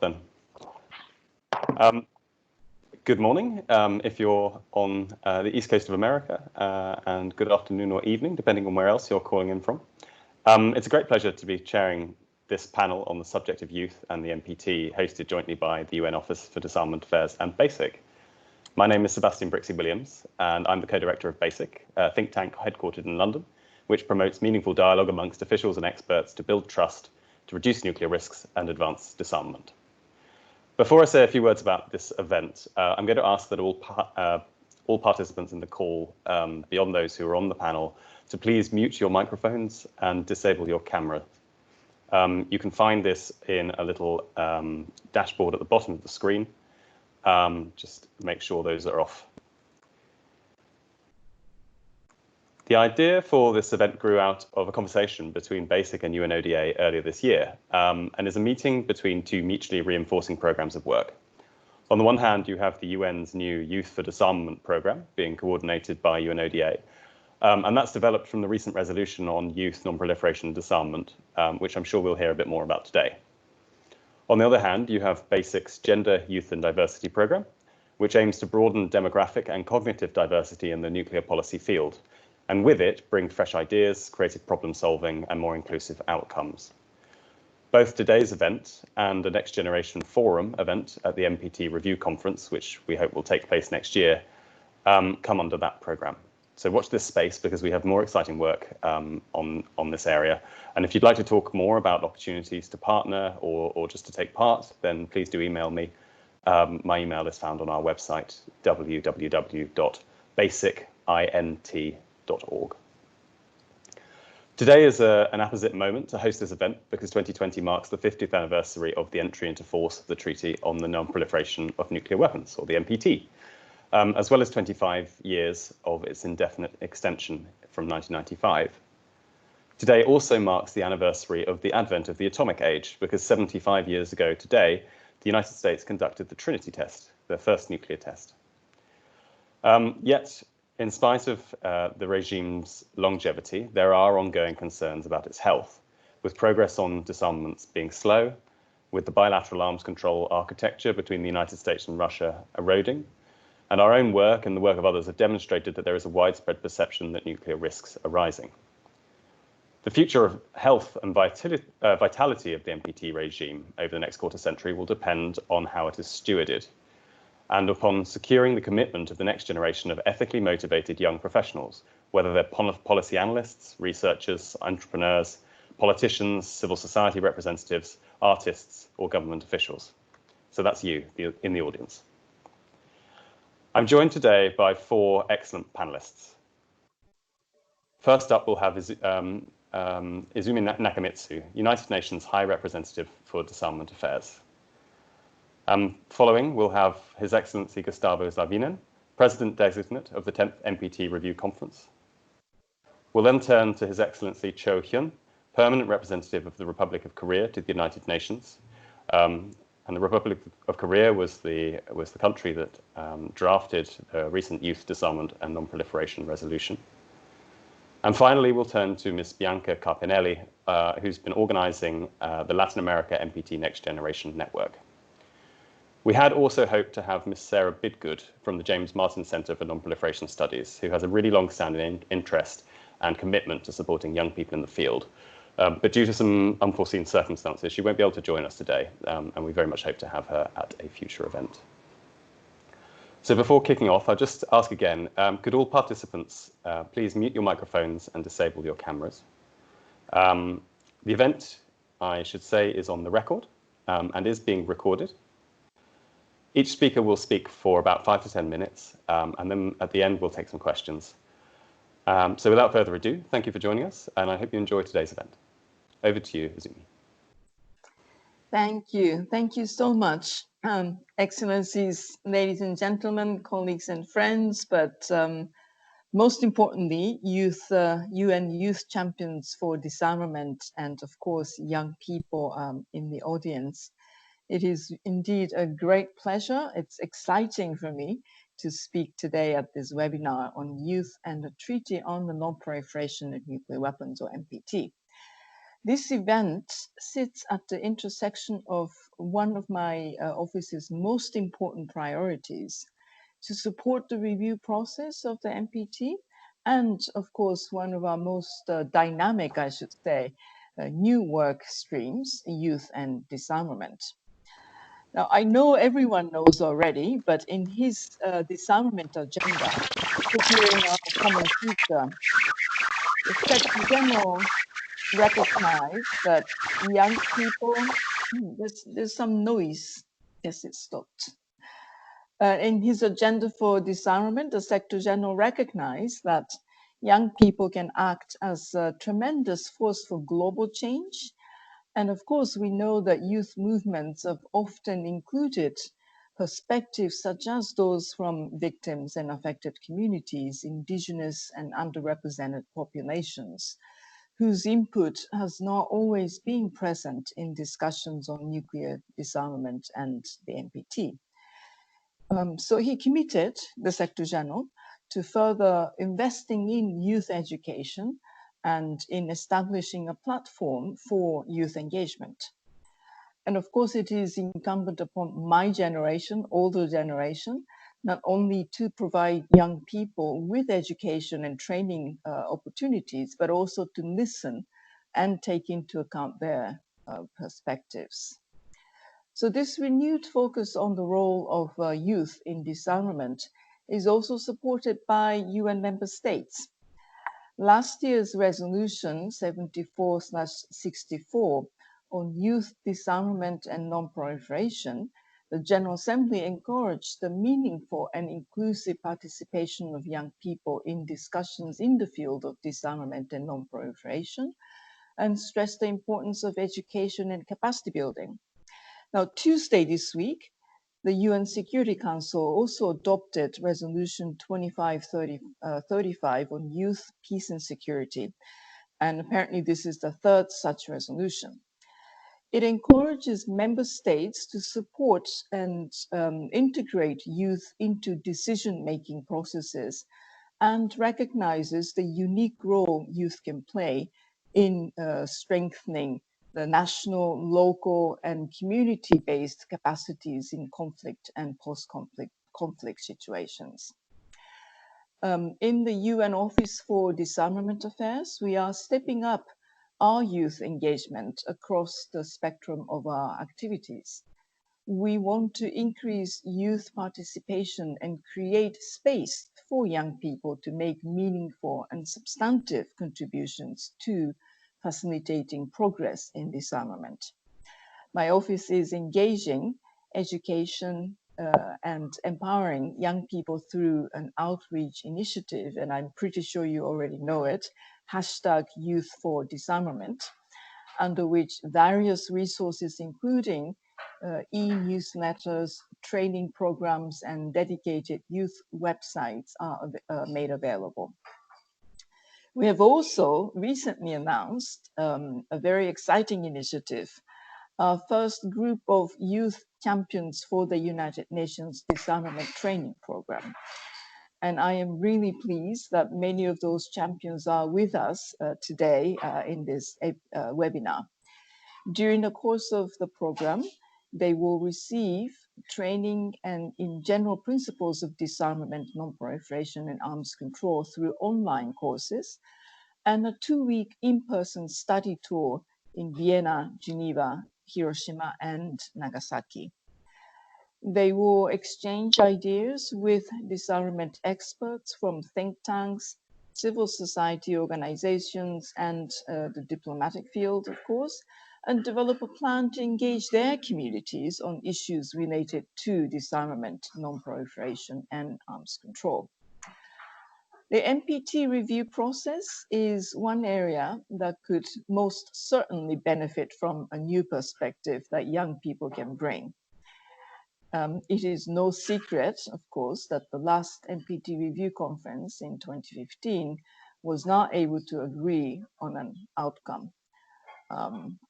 then. Good morning if you're on the east coast of America, and good afternoon or evening, depending on where else you're calling in from. It's a great pleasure to be chairing this panel on the subject of youth and the NPT, hosted jointly by the UN Office for Disarmament Affairs and BASIC. My name is Sebastian Brixey-Williams, and I'm the co-director of BASIC, a think tank headquartered in London, which promotes meaningful dialogue amongst officials and experts to build trust, to reduce nuclear risks and advance disarmament. Before I say a few words about this event, I'm going to ask that all participants in the call, beyond those who are on the panel, to please mute your microphones and disable your camera. You can find this in a little dashboard at the bottom of the screen. Just make sure those are off. The idea for this event grew out of a conversation between BASIC and UNODA earlier this year, and is a meeting between two mutually reinforcing programs of work. On the one hand, you have the UN's new Youth for Disarmament program being coordinated by UNODA, and that's developed from the recent resolution on youth, non-proliferation and disarmament, which I'm sure we'll hear a bit more about today. On the other hand, you have BASIC's Gender, Youth and Diversity program, which aims to broaden demographic and cognitive diversity in the nuclear policy field, and with it, bring fresh ideas, creative problem solving, and more inclusive outcomes. Both today's event and the Next Generation Forum event at the NPT Review Conference, which we hope will take place next year, come under that programme. So watch this space because we have more exciting work on this area. And if you'd like to talk more about opportunities to partner or just to take part, then please do email me. My email is found on our website, www.basicint.org. Today is an apposite moment to host this event because 2020 marks the 50th anniversary of the entry into force of the Treaty on the Non-Proliferation of Nuclear Weapons, or the NPT, as well as 25 years of its indefinite extension from 1995. Today also marks the anniversary of the advent of the atomic age, because 75 years ago today, the United States conducted the Trinity test, their first nuclear test. Yet, in spite of the regime's longevity, there are ongoing concerns about its health, with progress on disarmaments being slow, with the bilateral arms control architecture between the United States and Russia eroding, and our own work and the work of others have demonstrated that there is a widespread perception that nuclear risks are rising. The future of health and vitality of the NPT regime over the next quarter century will depend on how it is stewarded, and upon securing the commitment of the next generation of ethically motivated young professionals, whether they're policy analysts, researchers, entrepreneurs, politicians, civil society representatives, artists, or government officials. So that's you in the audience. I'm joined today by four excellent panelists. First up, we'll have Izumi Nakamitsu, United Nations High Representative for Disarmament Affairs. Following, we'll have His Excellency Gustavo Savinen, President-Designate of the 10th NPT Review Conference. We'll then turn to His Excellency Cho Hyun, Permanent Representative of the Republic of Korea to the United Nations. And the Republic of Korea was the country that drafted the recent Youth Disarmament and Non-Proliferation Resolution. And finally, we'll turn to Ms. Bianca Carpinelli, who's been organizing the Latin America NPT Next Generation Network. We had also hoped to have Ms. Sarah Bidgood from the James Martin Center for Non-Proliferation Studies, who has a really long-standing interest and commitment to supporting young people in the field. But due to some unforeseen circumstances, she won't be able to join us today, and we very much hope to have her at a future event. So before kicking off, I'll just ask again, could all participants please mute your microphones and disable your cameras? The event, I should say, is on the record and is being recorded. Each speaker will speak for about 5 to 10 minutes, and then at the end, we'll take some questions. So without further ado, thank you for joining us, and I hope you enjoy today's event. Over to you, Izumi. Thank you. Thank you so much. Excellencies, ladies and gentlemen, colleagues and friends, but most importantly, UN youth champions for disarmament, and of course, young people in the audience. It is indeed a great pleasure. It's exciting for me to speak today at this webinar on youth and the Treaty on the Non-Proliferation of Nuclear Weapons, or NPT. This event sits at the intersection of one of my office's most important priorities to support the review process of the NPT, and of course, one of our most dynamic, I should say, new work streams, youth and disarmament. Now, I know everyone knows already, but in his disarmament agenda, securing our common future, the Secretary General recognized that young people, there's some noise. Yes, it stopped. In his agenda for disarmament, the Secretary General recognized that young people can act as a tremendous force for global change. And of course, we know that youth movements have often included perspectives such as those from victims and affected communities, indigenous and underrepresented populations, whose input has not always been present in discussions on nuclear disarmament and the NPT. So he committed, the Secretary General, to further investing in youth education and in establishing a platform for youth engagement. And of course, it is incumbent upon my generation, older generation, not only to provide young people with education and training opportunities, but also to listen and take into account their perspectives. So this renewed focus on the role of youth in disarmament is also supported by UN member states. Last year's resolution 74/64 on youth disarmament and non-proliferation, the General Assembly encouraged the meaningful and inclusive participation of young people in discussions in the field of disarmament and non-proliferation, and stressed the importance of education and capacity building. Now, Tuesday this week, the UN Security Council also adopted Resolution 2535 on youth, peace, and security. And apparently, this is the third such resolution. It encourages member states to support and integrate youth into decision making processes and recognizes the unique role youth can play in strengthening the national, local, and community-based capacities in conflict and post-conflict situations. In the UN Office for Disarmament Affairs, we are stepping up our youth engagement across the spectrum of our activities. We want to increase youth participation and create space for young people to make meaningful and substantive contributions to facilitating progress in disarmament. My office is engaging education and empowering young people through an outreach initiative, and I'm pretty sure you already know it, hashtag Youth for Disarmament, under which various resources, including e-newsletters, training programs, and dedicated youth websites are made available. We have also recently announced a very exciting initiative, our first group of youth champions for the United Nations Disarmament Training Program. And I am really pleased that many of those champions are with us today in this webinar. During the course of the program, they will receive training and in general principles of disarmament, non-proliferation, and arms control through online courses, and a 2-week in-person study tour in Vienna, Geneva, Hiroshima, and Nagasaki. They will exchange ideas with disarmament experts from think tanks, civil society organizations, and the diplomatic field, of course, and develop a plan to engage their communities on issues related to disarmament, non-proliferation, and arms control. The NPT review process is one area that could most certainly benefit from a new perspective that young people can bring. It is no secret, of course, that the last NPT review conference in 2015 was not able to agree on an outcome.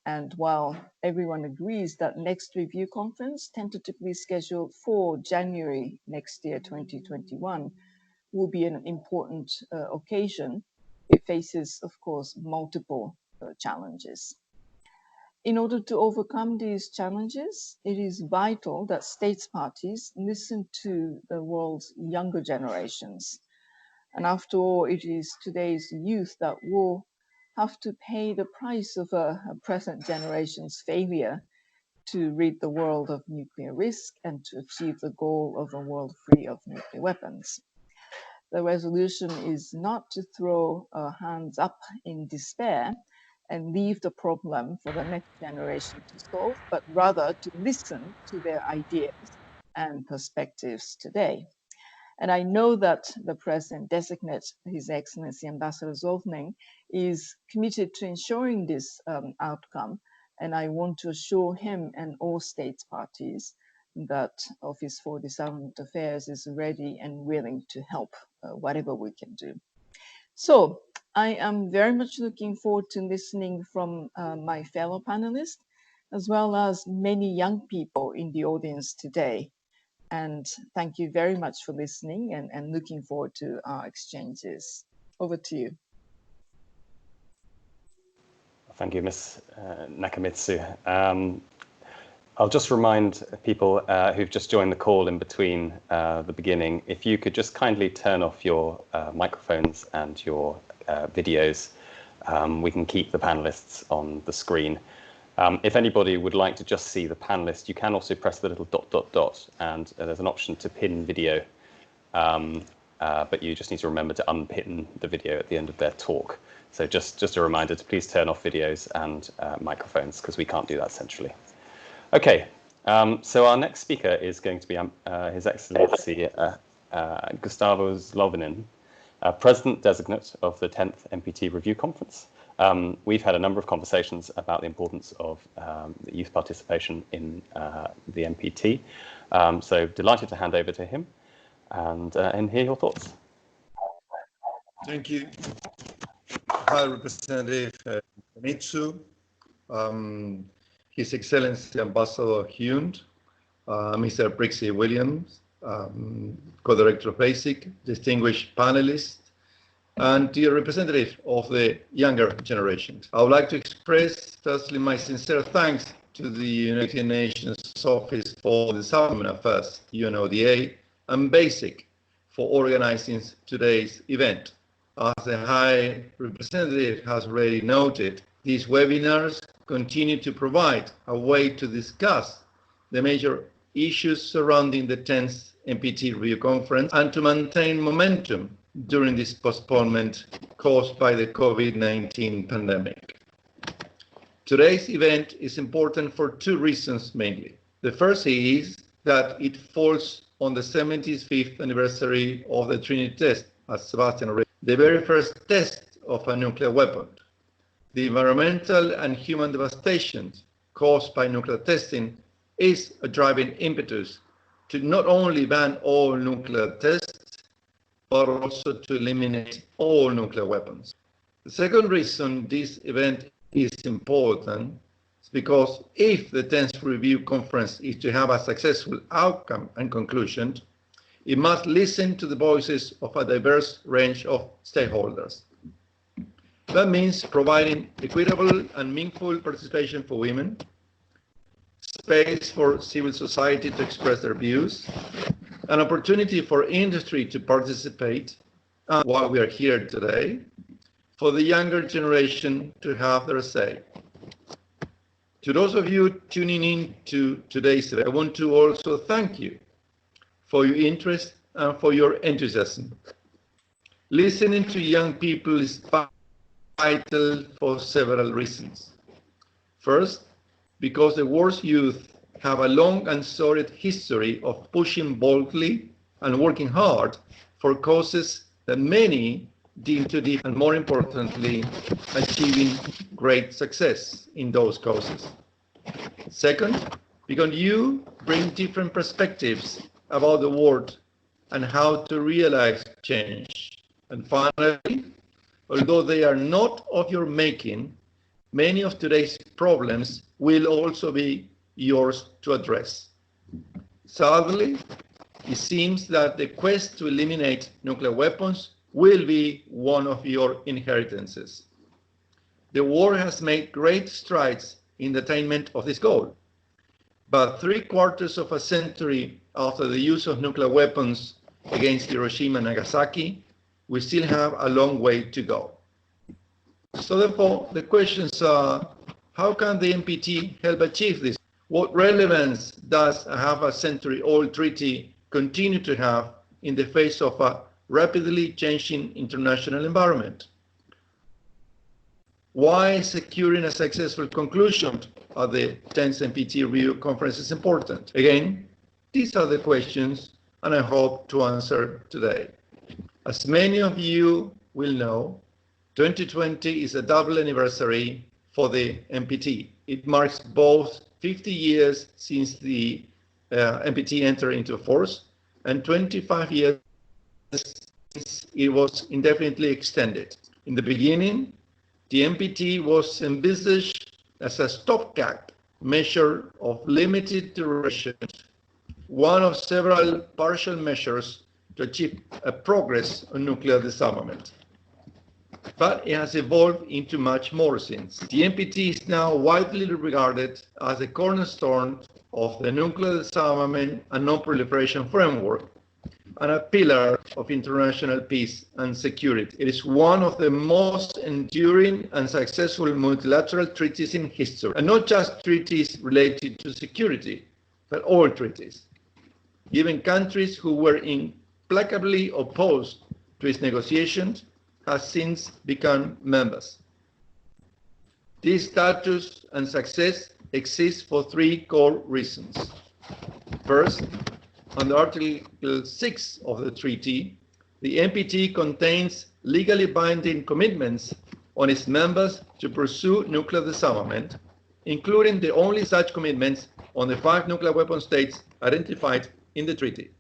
And while everyone agrees that next review conference, tentatively scheduled for January next year, 2021, will be an important occasion, it faces, of course, multiple challenges. In order to overcome these challenges, it is vital that states parties listen to the world's younger generations. And after all, it is today's youth that will have to pay the price of a present generation's failure to rid the world of nuclear risk and to achieve the goal of a world free of nuclear weapons. The resolution is not to throw our hands up in despair and leave the problem for the next generation to solve, but rather to listen to their ideas and perspectives today. And I know that the President designate, His Excellency Ambassador Zoltning, is committed to ensuring this outcome. And I want to assure him and all states parties that Office for Disarmament Affairs is ready and willing to help whatever we can do. So I am very much looking forward to listening from my fellow panelists, as well as many young people in the audience today. And thank you very much for listening and looking forward to our exchanges. Over to you. Thank you, Ms. Nakamitsu. I'll just remind people who've just joined the call in between the beginning, if you could just kindly turn off your microphones and your videos, we can keep the panelists on the screen. If anybody would like to just see the panelists, you can also press the little ... and there's an option to pin video, but you just need to remember to unpin the video at the end of their talk. So just a reminder to please turn off videos and microphones, because we can't do that centrally. Okay, so our next speaker is going to be His Excellency Gustavo Zlovinin, President Designate of the 10th NPT Review Conference. We've had a number of conversations about the importance of youth participation in the NPT. So delighted to hand over to him and hear your thoughts. Thank you. Hi, Representative Mitsu, His Excellency Ambassador Hyun, Mr. Brixie Williams, Co-Director of BASIC, distinguished panelists, and dear representative of the younger generations. I would like to express firstly my sincere thanks to the United Nations Office for Disarmament Affairs, UNODA, and BASIC for organizing today's event. As the High Representative has already noted, these webinars continue to provide a way to discuss the major issues surrounding the 10th NPT Review Conference and to maintain momentum during this postponement caused by the COVID-19 pandemic. Today's event is important for two reasons mainly. The first is that it falls on the 75th anniversary of the Trinity test, as Sebastian already, the very first test of a nuclear weapon. The environmental and human devastation caused by nuclear testing is a driving impetus to not only ban all nuclear tests, but also to eliminate all nuclear weapons. The second reason this event is important is because if the 10th Review Conference is to have a successful outcome and conclusion, it must listen to the voices of a diverse range of stakeholders. That means providing equitable and meaningful participation for women, space for civil society to express their views, an opportunity for industry to participate, and while we are here today, for the younger generation to have their say. To those of you tuning in to today's event, I want to also thank you for your interest and for your enthusiasm. Listening to young people is vital for several reasons. First, because the world's youth have a long and storied history of pushing boldly and working hard for causes that many deem to be, and more importantly, achieving great success in those causes. Second, because you bring different perspectives about the world and how to realize change. And finally, although they are not of your making, many of today's problems will also be yours to address. Sadly, it seems that the quest to eliminate nuclear weapons will be one of your inheritances. The war has made great strides in the attainment of this goal. But 3/4 of a century after the use of nuclear weapons against Hiroshima and Nagasaki, we still have a long way to go. So therefore, the questions are, how can the NPT help achieve this? What relevance does a half-a-century-old treaty continue to have in the face of a rapidly changing international environment? Why securing a successful conclusion of the 10th NPT review conference is important? Again, these are the questions, and I hope to answer today. As many of you will know, 2020 is a double anniversary for the NPT. It marks both 50 years since the NPT entered into force and 25 years since it was indefinitely extended. In the beginning, the NPT was envisaged as a stopgap measure of limited duration, one of several partial measures to achieve a progress on nuclear disarmament. But it has evolved into much more since. The NPT is now widely regarded as the cornerstone of the nuclear disarmament and non-proliferation framework and a pillar of international peace and security. It is one of the most enduring and successful multilateral treaties in history, and not just treaties related to security, but all treaties. Even countries who were implacably opposed to its negotiations have since become members. This status and success exists for three core reasons. First, under Article 6 of the treaty, the NPT contains legally binding commitments on its members to pursue nuclear disarmament, including the only such commitments on the 5 nuclear weapon states identified in the treaty.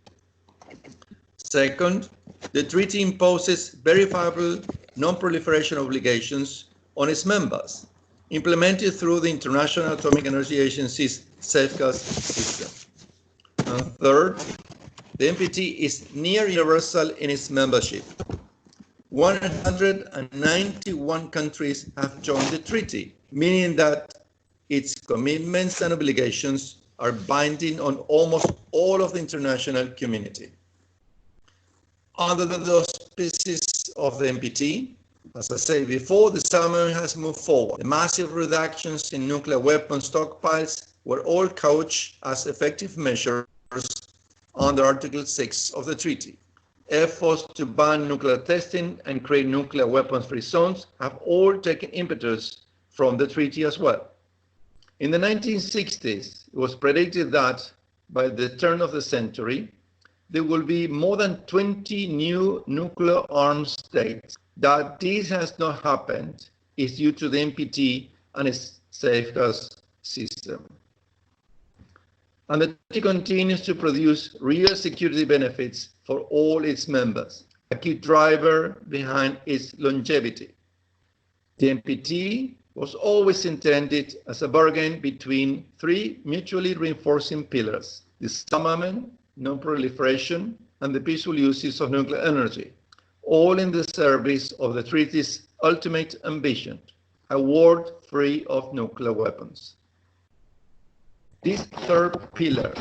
Second, the treaty imposes verifiable non-proliferation obligations on its members, implemented through the International Atomic Energy Agency's safeguards system. And third, the NPT is near universal in its membership. 191 countries have joined the treaty, meaning that its commitments and obligations are binding on almost all of the international community. Under the auspices of the NPT, as I said before, the disarmament has moved forward. The massive reductions in nuclear weapon stockpiles were all couched as effective measures under Article 6 of the treaty. Efforts to ban nuclear testing and create nuclear weapons-free zones have all taken impetus from the treaty as well. In the 1960s, it was predicted that by the turn of the century, there will be more than 20 new nuclear armed states. That this has not happened is due to the NPT and its safeguards system. And the treaty continues to produce real security benefits for all its members, a key driver behind its longevity. The NPT was always intended as a bargain between 3 mutually reinforcing pillars: disarmament, non-proliferation, and the peaceful uses of nuclear energy, all in the service of the treaty's ultimate ambition, a world free of nuclear weapons. This third pillar,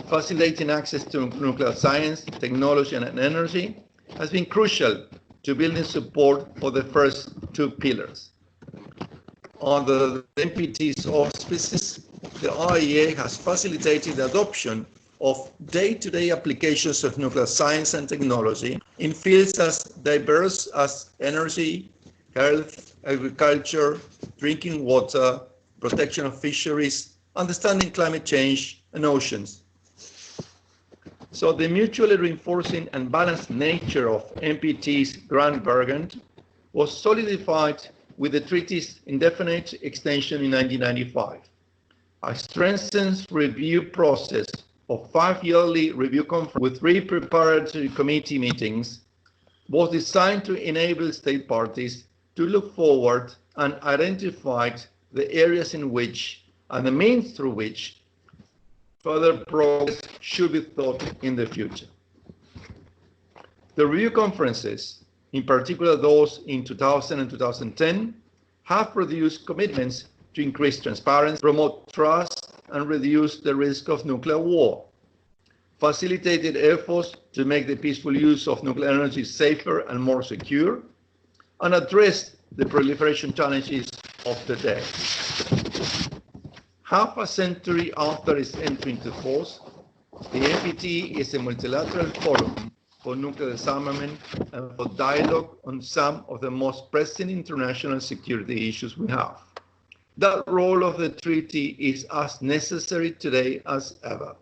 facilitating access to nuclear science, technology, and energy, has been crucial to building support for the first 2 pillars. Under the NPT's auspices, the IAEA has facilitated the adoption of day-to-day applications of nuclear science and technology in fields as diverse as energy, health, agriculture, drinking water, protection of fisheries, understanding climate change, and oceans. So the mutually reinforcing and balanced nature of NPT's grand bargain was solidified with the treaty's indefinite extension in 1995. A strengthened review process of 5 yearly review conferences with 3 preparatory committee meetings was designed to enable state parties to look forward and identify the areas in which and the means through which further progress should be thought in the future. The review conferences, in particular those in 2000 and 2010, have produced commitments to increase transparency, promote trust, and reduce the risk of nuclear war, facilitated efforts to make the peaceful use of nuclear energy safer and more secure, and addressed the proliferation challenges of the day. Half a century after its entry into force, the NPT is a multilateral forum for nuclear disarmament and for dialogue on some of the most pressing international security issues we have. That role of the treaty is as necessary today as ever.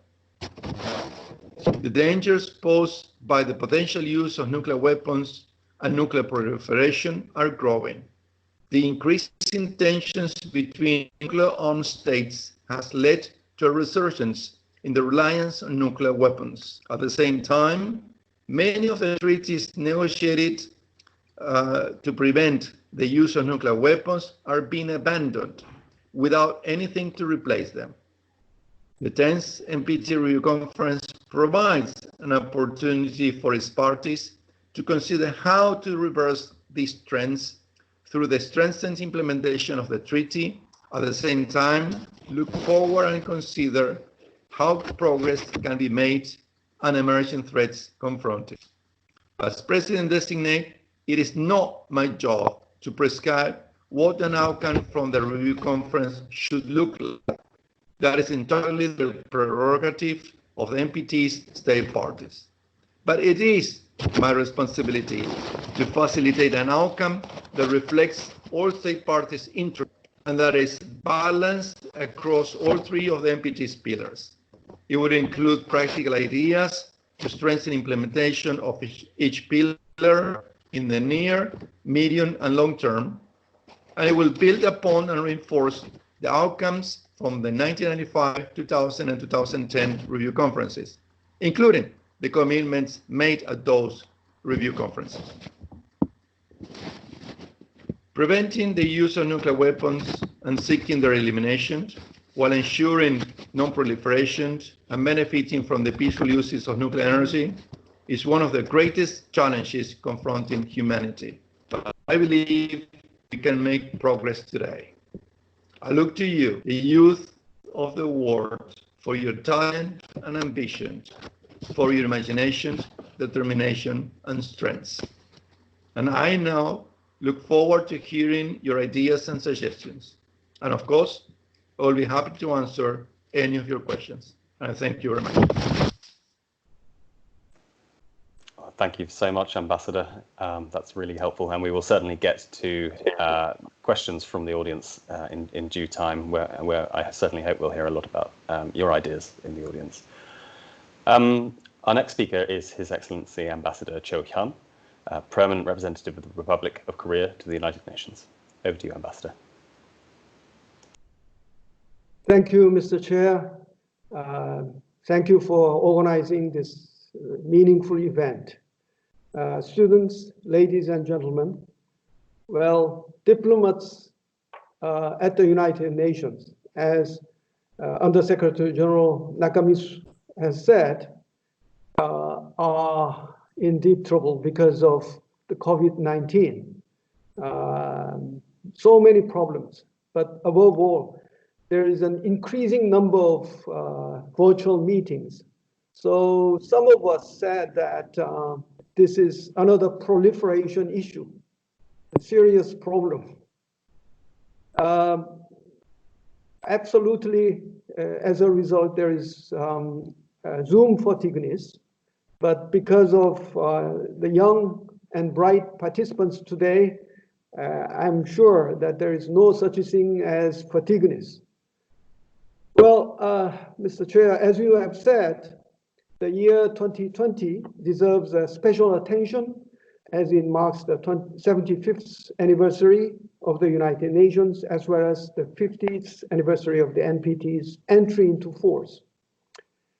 The dangers posed by the potential use of nuclear weapons and nuclear proliferation are growing. The increasing tensions between nuclear-armed states has led to a resurgence in the reliance on nuclear weapons. At the same time, many of the treaties negotiated to prevent the use of nuclear weapons are being abandoned without anything to replace them. The 10th NPT Review Conference provides an opportunity for its parties to consider how to reverse these trends through the strengthened implementation of the treaty. At the same time, look forward and consider how progress can be made and emerging threats confronted. As President-designate, it is not my job to prescribe what an outcome from the review conference should look like. That is entirely the prerogative of the NPT's state parties. But it is my responsibility to facilitate an outcome that reflects all state parties' interests and that is balanced across all three of the NPT's pillars. It would include practical ideas to strengthen implementation of each pillar in the near, medium, and long term, and it will build upon and reinforce the outcomes from the 1995, 2000, and 2010 review conferences, including the commitments made at those review conferences. Preventing the use of nuclear weapons and seeking their elimination, while ensuring non-proliferation and benefiting from the peaceful uses of nuclear energy, is one of the greatest challenges confronting humanity. But I believe we can make progress today. I look to you, the youth of the world, for your talent and ambition, for your imagination, determination, and strength. And I now look forward to hearing your ideas and suggestions. And of course, I will be happy to answer any of your questions. And thank you very much. Thank you so much, Ambassador. That's really helpful, and we will certainly get to questions from the audience in due time, where I certainly hope we'll hear a lot about your ideas in the audience. Our next speaker is His Excellency Ambassador Cho Hyun, Permanent Representative of the Republic of Korea to the United Nations. Over to you, Ambassador. Thank you, Mr. Chair. Thank you for organizing this meaningful event. Students, ladies and gentlemen, well, diplomats at the United Nations, as Undersecretary General Nakamitsu has said, are in deep trouble because of the COVID-19. So many problems, but above all, there is an increasing number of virtual meetings. So some of us said that this is another proliferation issue, a serious problem. Absolutely, as a result, there is Zoom fatigueness, but because of the young and bright participants today, I'm sure that there is no such thing as fatigueness. Well, Mr. Chair, as you have said, the year 2020 deserves a special attention as it marks the 75th anniversary of the United Nations, as well as the 50th anniversary of the NPT's entry into force.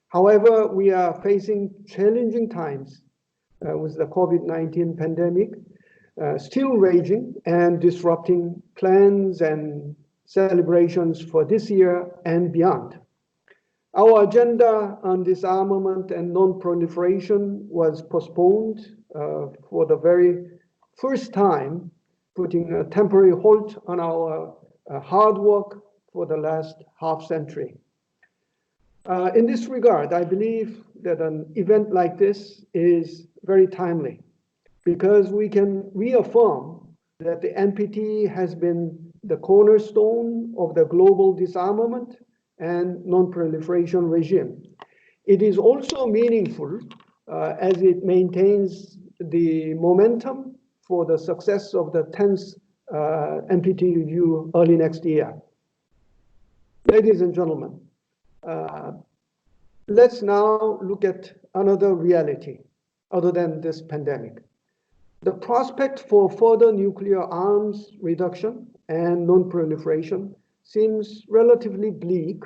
However, we are facing challenging times with the COVID-19 pandemic still raging and disrupting plans and celebrations for this year and beyond. Our agenda on disarmament and non-proliferation was postponed for the very first time, putting a temporary halt on our hard work for the last half century. In this regard, I believe that an event like this is very timely because we can reaffirm that the NPT has been the cornerstone of the global disarmament and non-proliferation regime. It is also meaningful as it maintains the momentum for the success of the 10th NPT review early next year. Ladies and gentlemen, let's now look at another reality other than this pandemic. The prospect for further nuclear arms reduction and non-proliferation seems relatively bleak,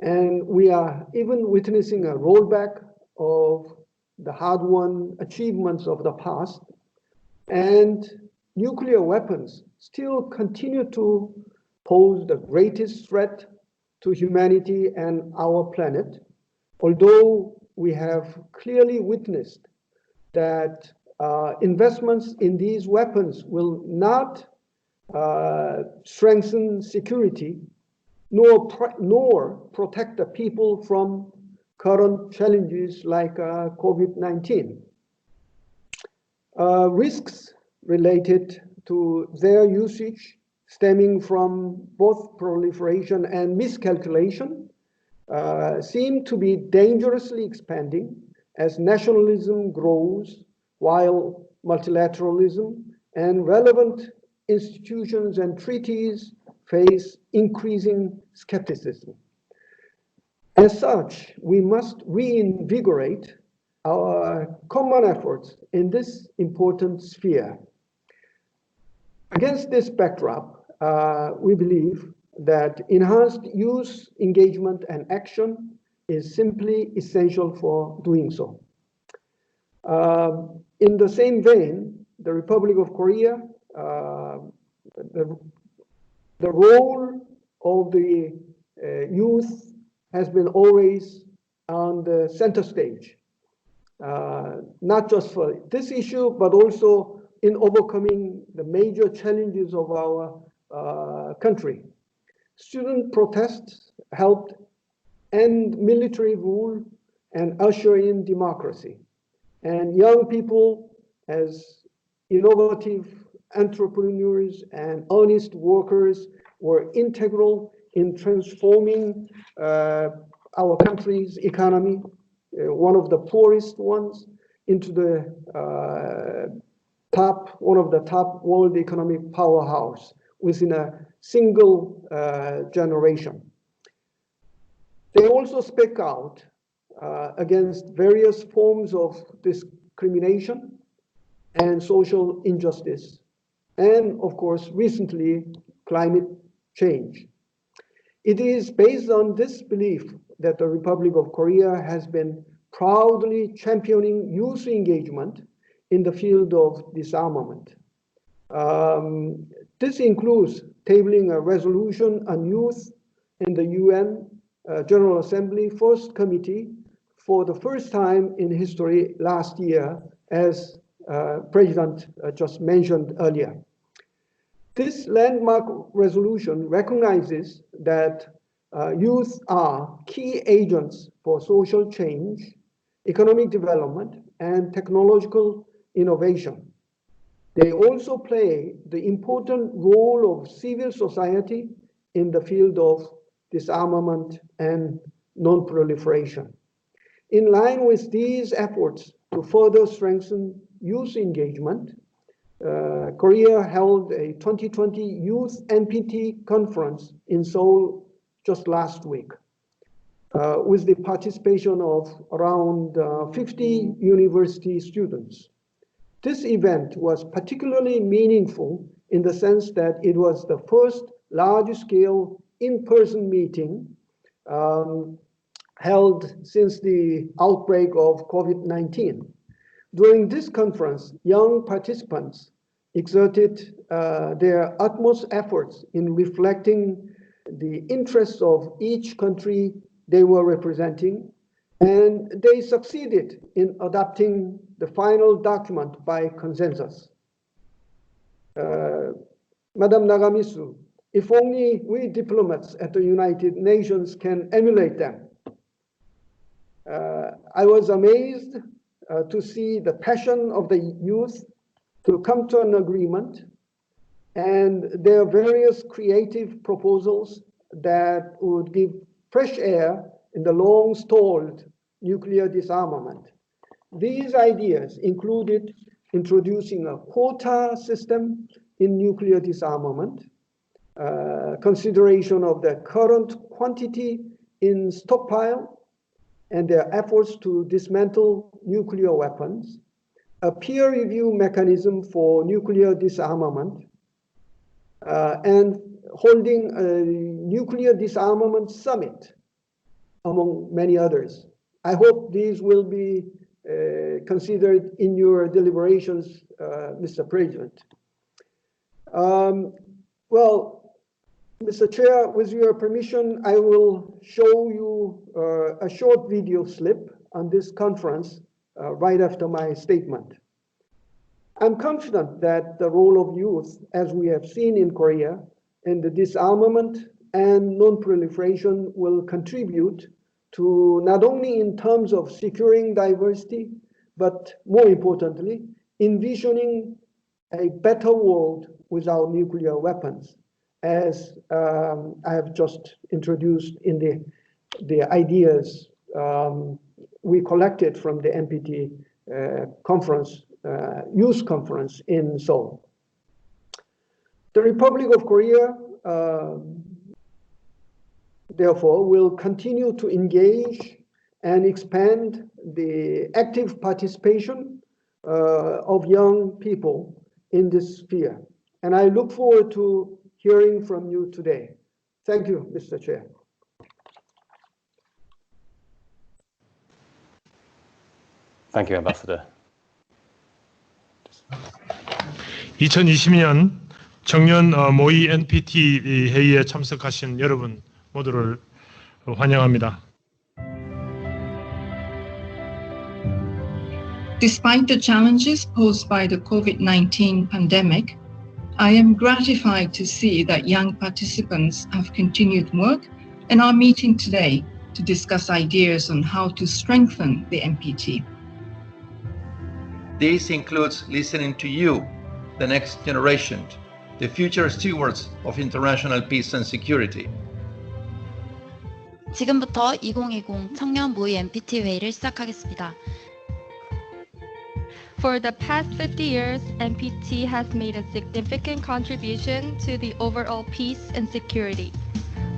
and we are even witnessing a rollback of the hard-won achievements of the past, and nuclear weapons still continue to pose the greatest threat to humanity and our planet, although we have clearly witnessed that investments in these weapons will not strengthen security nor protect the people from current challenges like COVID-19. Risks related to their usage stemming from both proliferation and miscalculation seem to be dangerously expanding as nationalism grows while multilateralism and relevant institutions and treaties face increasing skepticism. As such, we must reinvigorate our common efforts in this important sphere. Against this backdrop, we believe that enhanced youth engagement and action is simply essential for doing so. In the same vein, the Republic of Korea, the role of the youth has been always on the center stage, not just for this issue, but also in overcoming the major challenges of our country. Student protests helped end military rule and usher in democracy. And young people, as innovative entrepreneurs and honest workers, were integral in transforming our country's economy, one of the poorest ones, into the one of the top world economic powerhouse within a single generation. They also speak out against various forms of discrimination and social injustice, and of course, recently, climate change. It is based on this belief that the Republic of Korea has been proudly championing youth engagement in the field of disarmament. This includes tabling a resolution on youth in the UN General Assembly First Committee for the first time in history last year, as President just mentioned earlier. This landmark resolution recognizes that youth are key agents for social change, economic development, and technological innovation. They also play the important role of civil society in the field of disarmament and non-proliferation. In line with these efforts to further strengthen youth engagement, Korea held a 2020 Youth NPT conference in Seoul just last week, with the participation of around 50 university students. This event was particularly meaningful in the sense that it was the first large-scale in-person meeting held since the outbreak of COVID-19. During this conference, young participants exerted their utmost efforts in reflecting the interests of each country they were representing, and they succeeded in adopting the final document by consensus. Madam Nagamitsu, If only we diplomats at the United Nations can emulate them. I was amazed to see the passion of the youth to come to an agreement, and there are various creative proposals that would give fresh air in the long-stalled nuclear disarmament. These ideas included introducing a quota system in nuclear disarmament, consideration of the current quantity in stockpile and their efforts to dismantle nuclear weapons, a peer review mechanism for nuclear disarmament, and holding a nuclear disarmament summit, among many others. I hope these will be considered in your deliberations, Mr. President. Well, Mr. Chair, with your permission, I will show you a short video slip on this conference right after my statement. I'm confident that the role of youth, as we have seen in Korea, in the disarmament and non-proliferation will contribute to not only in terms of securing diversity, but more importantly, envisioning a better world without nuclear weapons, as I have just introduced in the ideas we collected from the NPT conference, youth conference in Seoul. The Republic of Korea, therefore, will continue to engage and expand the active participation of young people in this sphere. And I look forward to hearing from you today. Thank you, Mr. Chair. Thank you, Ambassador. 2022년 청년 모의 NPT 회의에 참석하신 여러분 모두를 환영합니다. Despite the challenges posed by the COVID-19 pandemic, I am gratified to see that young participants have continued work and are meeting today to discuss ideas on how to strengthen the NPT. This includes listening to you, the next generation, the future stewards of international peace and security. 지금부터 2020 청년 모의 NPT 회의를 시작하겠습니다. For the past 50 years, NPT has made a significant contribution to the overall peace and security.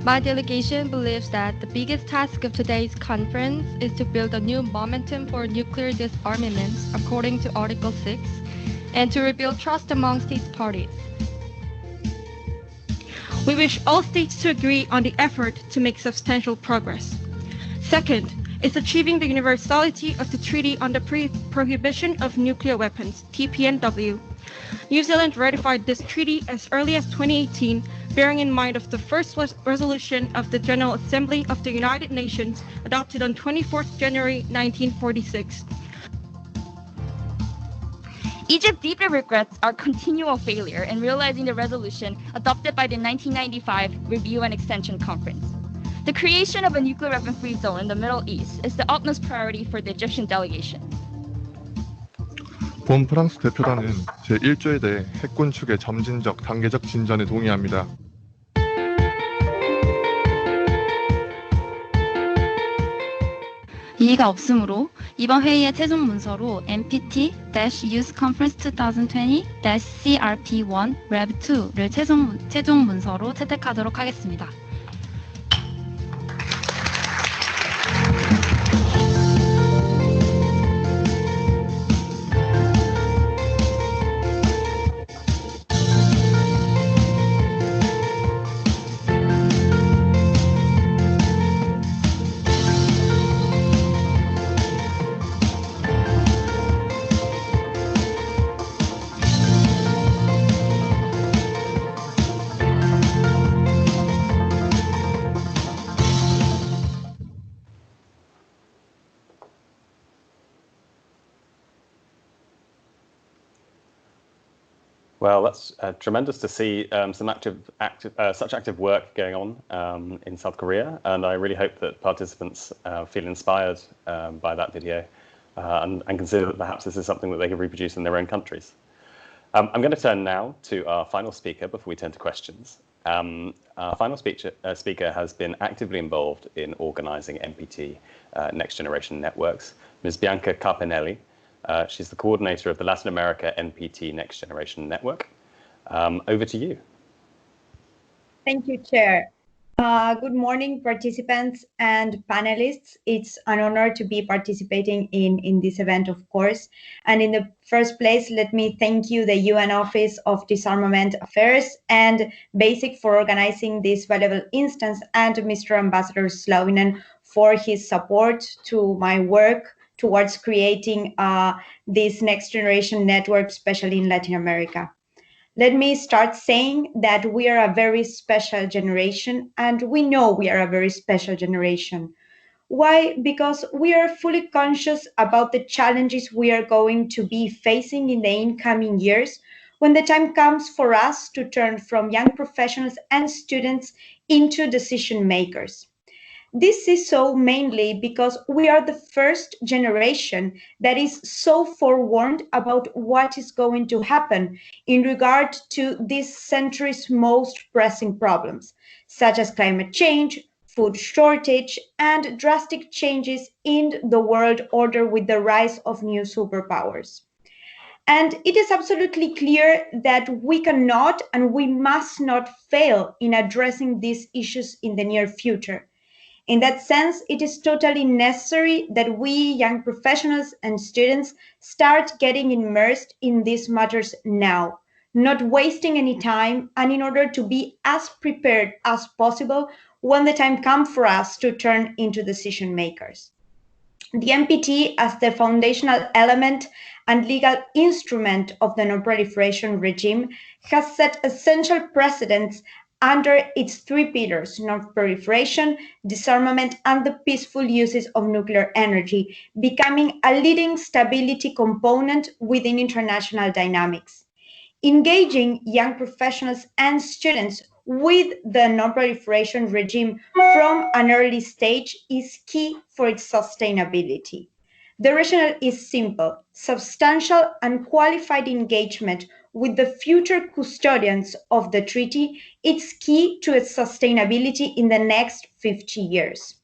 My delegation believes that the biggest task of today's conference is to build a new momentum for nuclear disarmament according to Article 6 and to rebuild trust among states parties. We wish all states to agree on the effort to make substantial progress. Second is achieving the universality of the Treaty on the Prohibition of Nuclear Weapons, TPNW. New Zealand ratified this treaty as early as 2018, bearing in mind of the first resolution of the General Assembly of the United Nations adopted on 24th January 1946. Egypt deeply regrets our continual failure in realizing the resolution adopted by the 1995 Review and Extension Conference. The creation of a nuclear weapon-free zone in the Middle East is the utmost priority for the Egyptian delegation. 본 프랑스 대표단은 제1조에 대해 핵군 축의 점진적 단계적 진전에 동의합니다. 이의가 없으므로 이번 회의의 최종 문서로 NPT-Youth Conference 2020-CRP1 Rev2를 최종 문서로 채택하도록 하겠습니다. Well, that's tremendous to see such active work going on in South Korea, and I really hope that participants feel inspired by that video and consider that perhaps this is something that they can reproduce in their own countries. I'm going to turn now to our final speaker before we turn to questions. Our final speaker has been actively involved in organising NPT Next Generation Networks, Ms. Bianca Carpinelli. She's the coordinator of the Latin America NPT Next Generation Network. Over to you. Thank you, Chair. Good morning, participants and panelists. It's an honor to be participating in this event, of course. And in the first place, let me thank you, the UN Office of Disarmament Affairs and BASIC for organizing this valuable instance, and Mr. Ambassador Slauvinen for his support to my work towards creating this next generation network, especially in Latin America. Let me start saying that we are a very special generation, and we know we are a very special generation. Why? Because we are fully conscious about the challenges we are going to be facing in the incoming years when the time comes for us to turn from young professionals and students into decision makers. This is so mainly because we are the first generation that is so forewarned about what is going to happen in regard to this century's most pressing problems, such as climate change, food shortage, and drastic changes in the world order with the rise of new superpowers. And it is absolutely clear that we cannot and we must not fail in addressing these issues in the near future. In that sense, it is totally necessary that we young professionals and students start getting immersed in these matters now, not wasting any time, and in order to be as prepared as possible when the time comes for us to turn into decision makers. The NPT, as the foundational element and legal instrument of the non-proliferation regime, has set essential precedents under its three pillars: non-proliferation, disarmament, and the peaceful uses of nuclear energy, becoming a leading stability component within international dynamics. Engaging young professionals and students with the non-proliferation regime from an early stage is key for its sustainability. The rationale is simple: substantial and qualified engagement with the future custodians of the treaty is key to its sustainability in the next 50 years.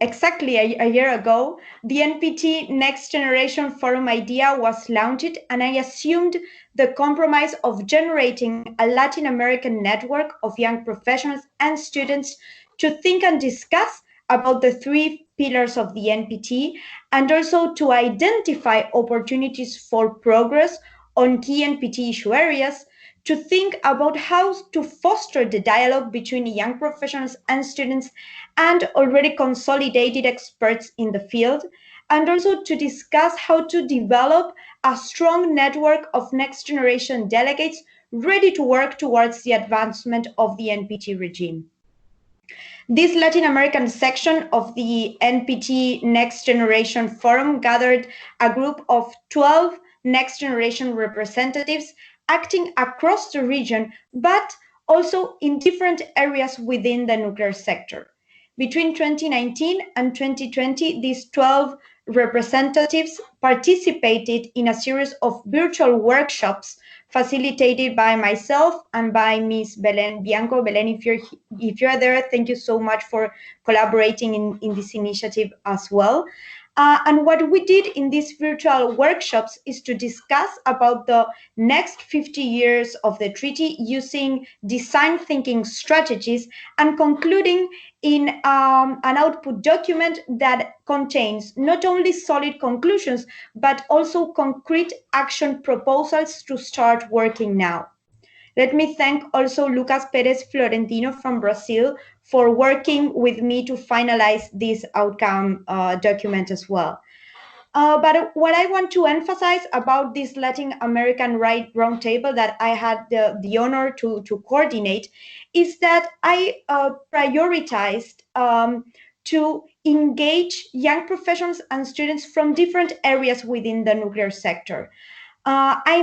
Exactly a year ago, the NPT Next Generation Forum idea was launched, and I assumed the compromise of generating a Latin American network of young professionals and students to think and discuss about the three pillars of the NPT, and also to identify opportunities for progress on key NPT issue areas, to think about how to foster the dialogue between young professionals and students and already consolidated experts in the field, and also to discuss how to develop a strong network of next generation delegates ready to work towards the advancement of the NPT regime. This Latin American section of the NPT Next Generation Forum gathered a group of 12 next generation representatives acting across the region, but also in different areas within the nuclear sector. Between 2019 and 2020, these 12 representatives participated in a series of virtual workshops facilitated by myself and by Ms. Belen Bianco. Belen, if you're there, thank you so much for collaborating in this initiative as well. And what we did in these virtual workshops is to discuss about the next 50 years of the treaty using design thinking strategies, and concluding in an output document that contains not only solid conclusions, but also concrete action proposals to start working now. Let me thank also Lucas Perez Florentino from Brazil for working with me to finalize this outcome document as well. But what I want to emphasize about this Latin American Right Roundtable that I had the honor to coordinate is that I prioritized to engage young professionals and students from different areas within the nuclear sector. I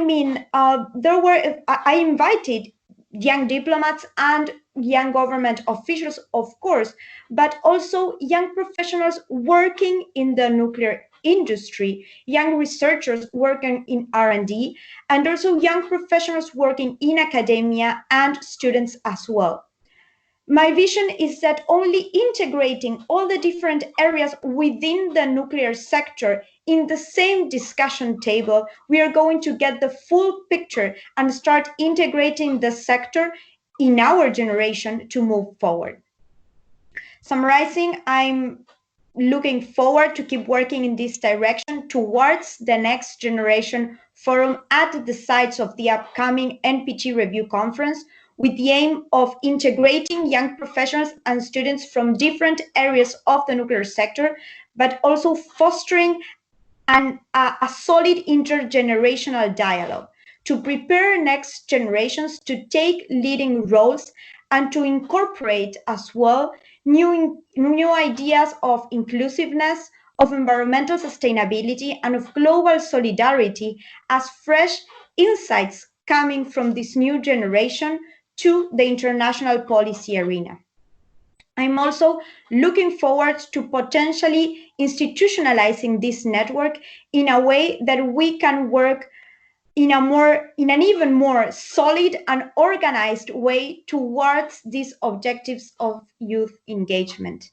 invited young diplomats and young government officials, of course, but also young professionals working in the nuclear industry, young researchers working in R&D, and also young professionals working in academia and students as well. My vision is that only integrating all the different areas within the nuclear sector in the same discussion table, we are going to get the full picture and start integrating the sector in our generation to move forward. Summarizing, I'm looking forward to keep working in this direction towards the next generation forum at the sites of the upcoming NPT review conference, with the aim of integrating young professionals and students from different areas of the nuclear sector, but also fostering a solid intergenerational dialogue to prepare next generations to take leading roles and to incorporate as well new ideas of inclusiveness, of environmental sustainability, and of global solidarity as fresh insights coming from this new generation to the international policy arena. I'm also looking forward to potentially institutionalizing this network in a way that we can work in an even more solid and organized way towards these objectives of youth engagement.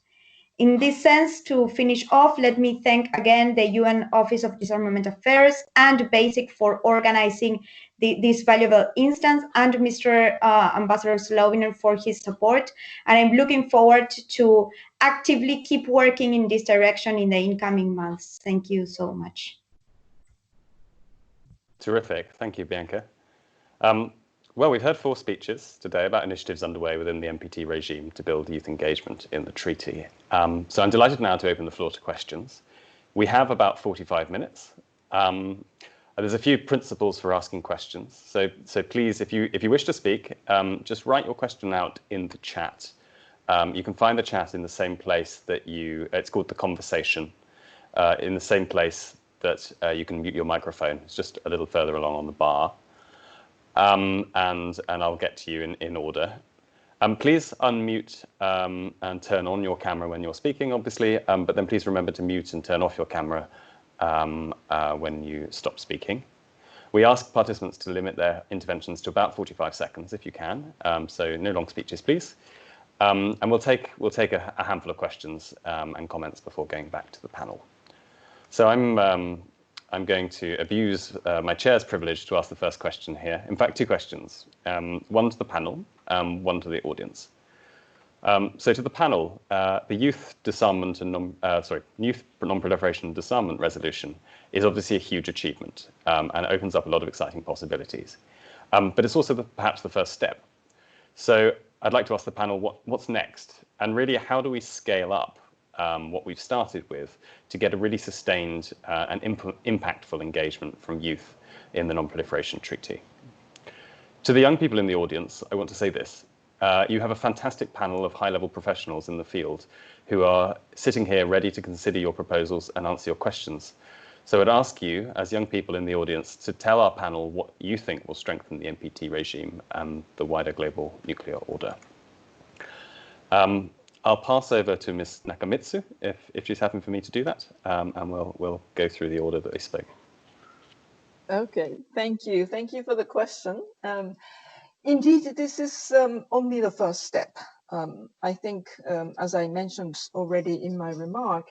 In this sense, to finish off, let me thank again the UN Office of Disarmament Affairs and BASIC for organizing this valuable instance, and Mr. Ambassador Slovinen for his support. And I'm looking forward to actively keep working in this direction in the incoming months. Thank you so much. Terrific. Thank you, Bianca. Well, we've heard 4 speeches today about initiatives underway within the NPT regime to build youth engagement in the treaty. So I'm delighted now to open the floor to questions. We have about 45 minutes. There's a few principles for asking questions. So please, if you wish to speak, just write your question out in the chat. You can find the chat in the same place that it's called the conversation, in the same place that you can mute your microphone. It's just a little further along on the bar. And I'll get to you in order. Please unmute and turn on your camera when you're speaking, obviously, but then please remember to mute and turn off your camera when you stop speaking. We ask participants to limit their interventions to about 45 seconds if you can, so no long speeches, please. And we'll take a handful of questions and comments before going back to the panel. So I'm going to abuse my chair's privilege to ask the first question here. In fact, 2 questions, one to the panel, one to the audience. So to the panel, the Youth Disarmament and Youth Non-Proliferation and Disarmament Resolution is obviously a huge achievement, and it opens up a lot of exciting possibilities. But it's also perhaps the first step. So I'd like to ask the panel what's next, and really how do we scale up what we've started with to get a really sustained and impactful engagement from youth in the Non-Proliferation Treaty. To the young people in the audience, I want to say this. You have a fantastic panel of high-level professionals in the field who are sitting here ready to consider your proposals and answer your questions. So I'd ask you, as young people in the audience, to tell our panel what you think will strengthen the NPT regime and the wider global nuclear order. I'll pass over to Ms. Nakamitsu if she's happy for me to do that, and we'll go through the order that they spoke. Okay, thank you. Thank you for the question. Indeed, this is only the first step. I think, as I mentioned already in my remark,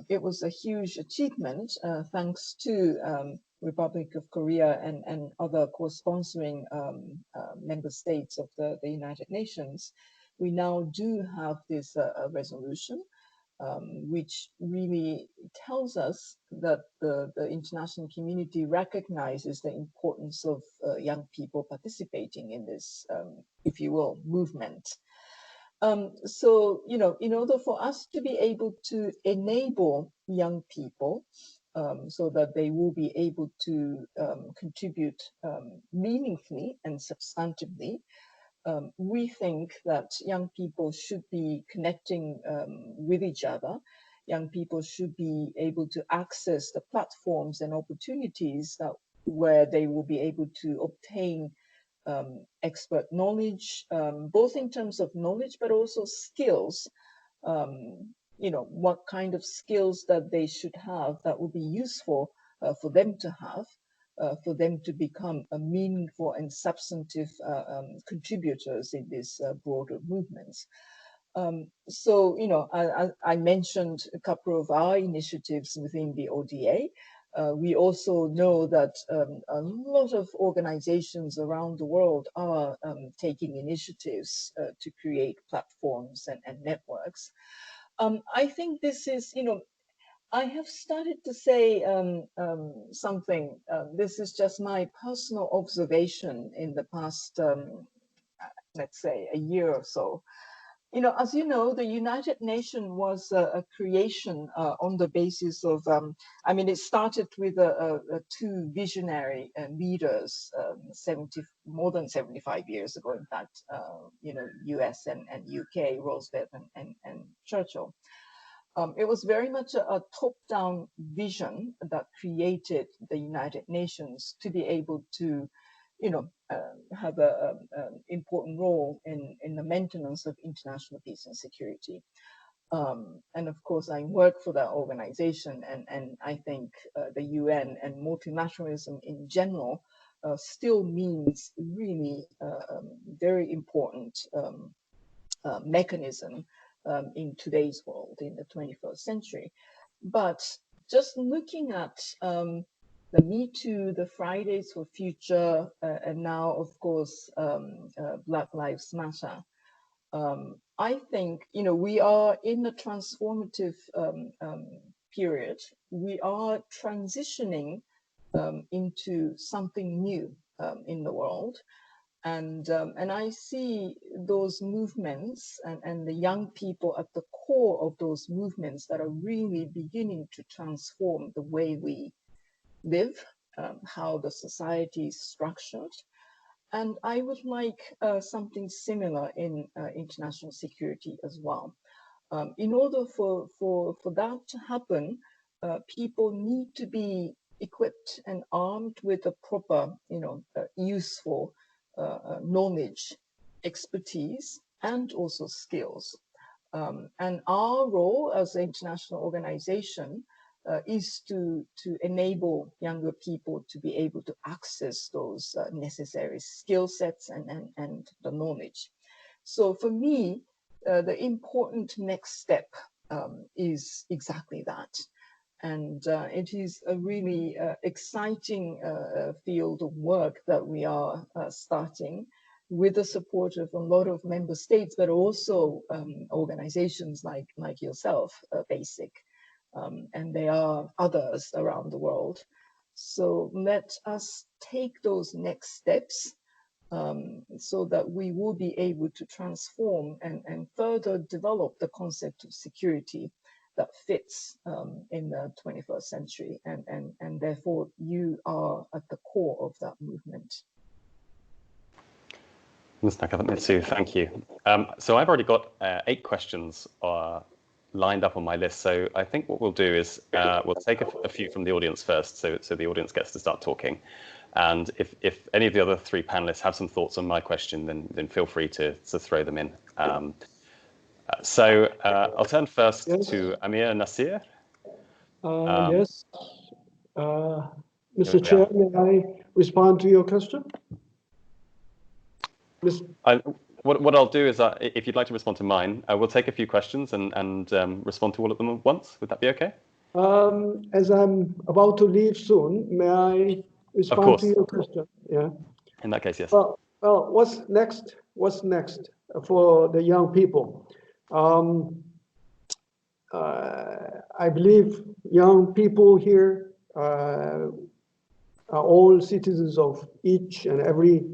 it was a huge achievement thanks to Republic of Korea and other co-sponsoring member states of the United Nations. We now do have this resolution, which really tells us that the international community recognizes the importance of young people participating in this, if you will, movement. So, in order for us to be able to enable young people so that they will be able to contribute meaningfully and substantively, we think that young people should be connecting with each other. Young people should be able to access the platforms and opportunities that where they will be able to obtain expert knowledge, both in terms of knowledge, but also skills. What kind of skills that they should have that will be useful for them to have, for them to become a meaningful and substantive contributors in these broader movements. I mentioned a couple of our initiatives within the ODA. We also know that a lot of organizations around the world are taking initiatives to create platforms and networks. I think this is, I have started to say something. This is just my personal observation in the past, let's say, a year or so. As you know, the United Nations was a creation on the basis of, it started with two visionary leaders more than 75 years ago, in fact, US and UK, Roosevelt and Churchill. It was very much a top-down vision that created the United Nations to be able to have an important role in the maintenance of international peace and security. And of course, I work for that organization, and I think the UN and multilateralism in general still means really very important mechanism in today's world, in the 21st century. But just looking at the Me Too, the Fridays for Future, and now, of course, Black Lives Matter, I think, we are in a transformative period. We are transitioning into something new in the world. And I see those movements and the young people at the core of those movements that are really beginning to transform the way we live, how the society is structured. And I would like something similar in international security as well. In order for that to happen, people need to be equipped and armed with a proper, useful knowledge, expertise, and also skills. And our role as an international organization is to enable younger people to be able to access those necessary skill sets and the knowledge. So for me, the important next step is exactly that. And it is a really exciting field of work that we are starting with the support of a lot of member states, but also organizations like yourself, BASIC. And there are others around the world. So let us take those next steps so that we will be able to transform and further develop the concept of security that fits in the 21st century. And therefore, you are at the core of that movement. Ms. Nakamitsu, thank you. So I've already got 8 questions lined up on my list. So I think what we'll do is we'll take a few from the audience first, so the audience gets to start talking. And if any of the other 3 panelists have some thoughts on my question, then feel free to throw them in. So I'll turn first to Amir Nasir. Yes. Mr. Chair, may I respond to your question? What I'll do is, if you'd like to respond to mine, we'll take a few questions and respond to all of them at once. Would that be okay? As I'm about to leave soon, may I respond to your question? Yeah. In that case, yes. Well, what's next? What's next for the young people? I believe young people here are all citizens of each and every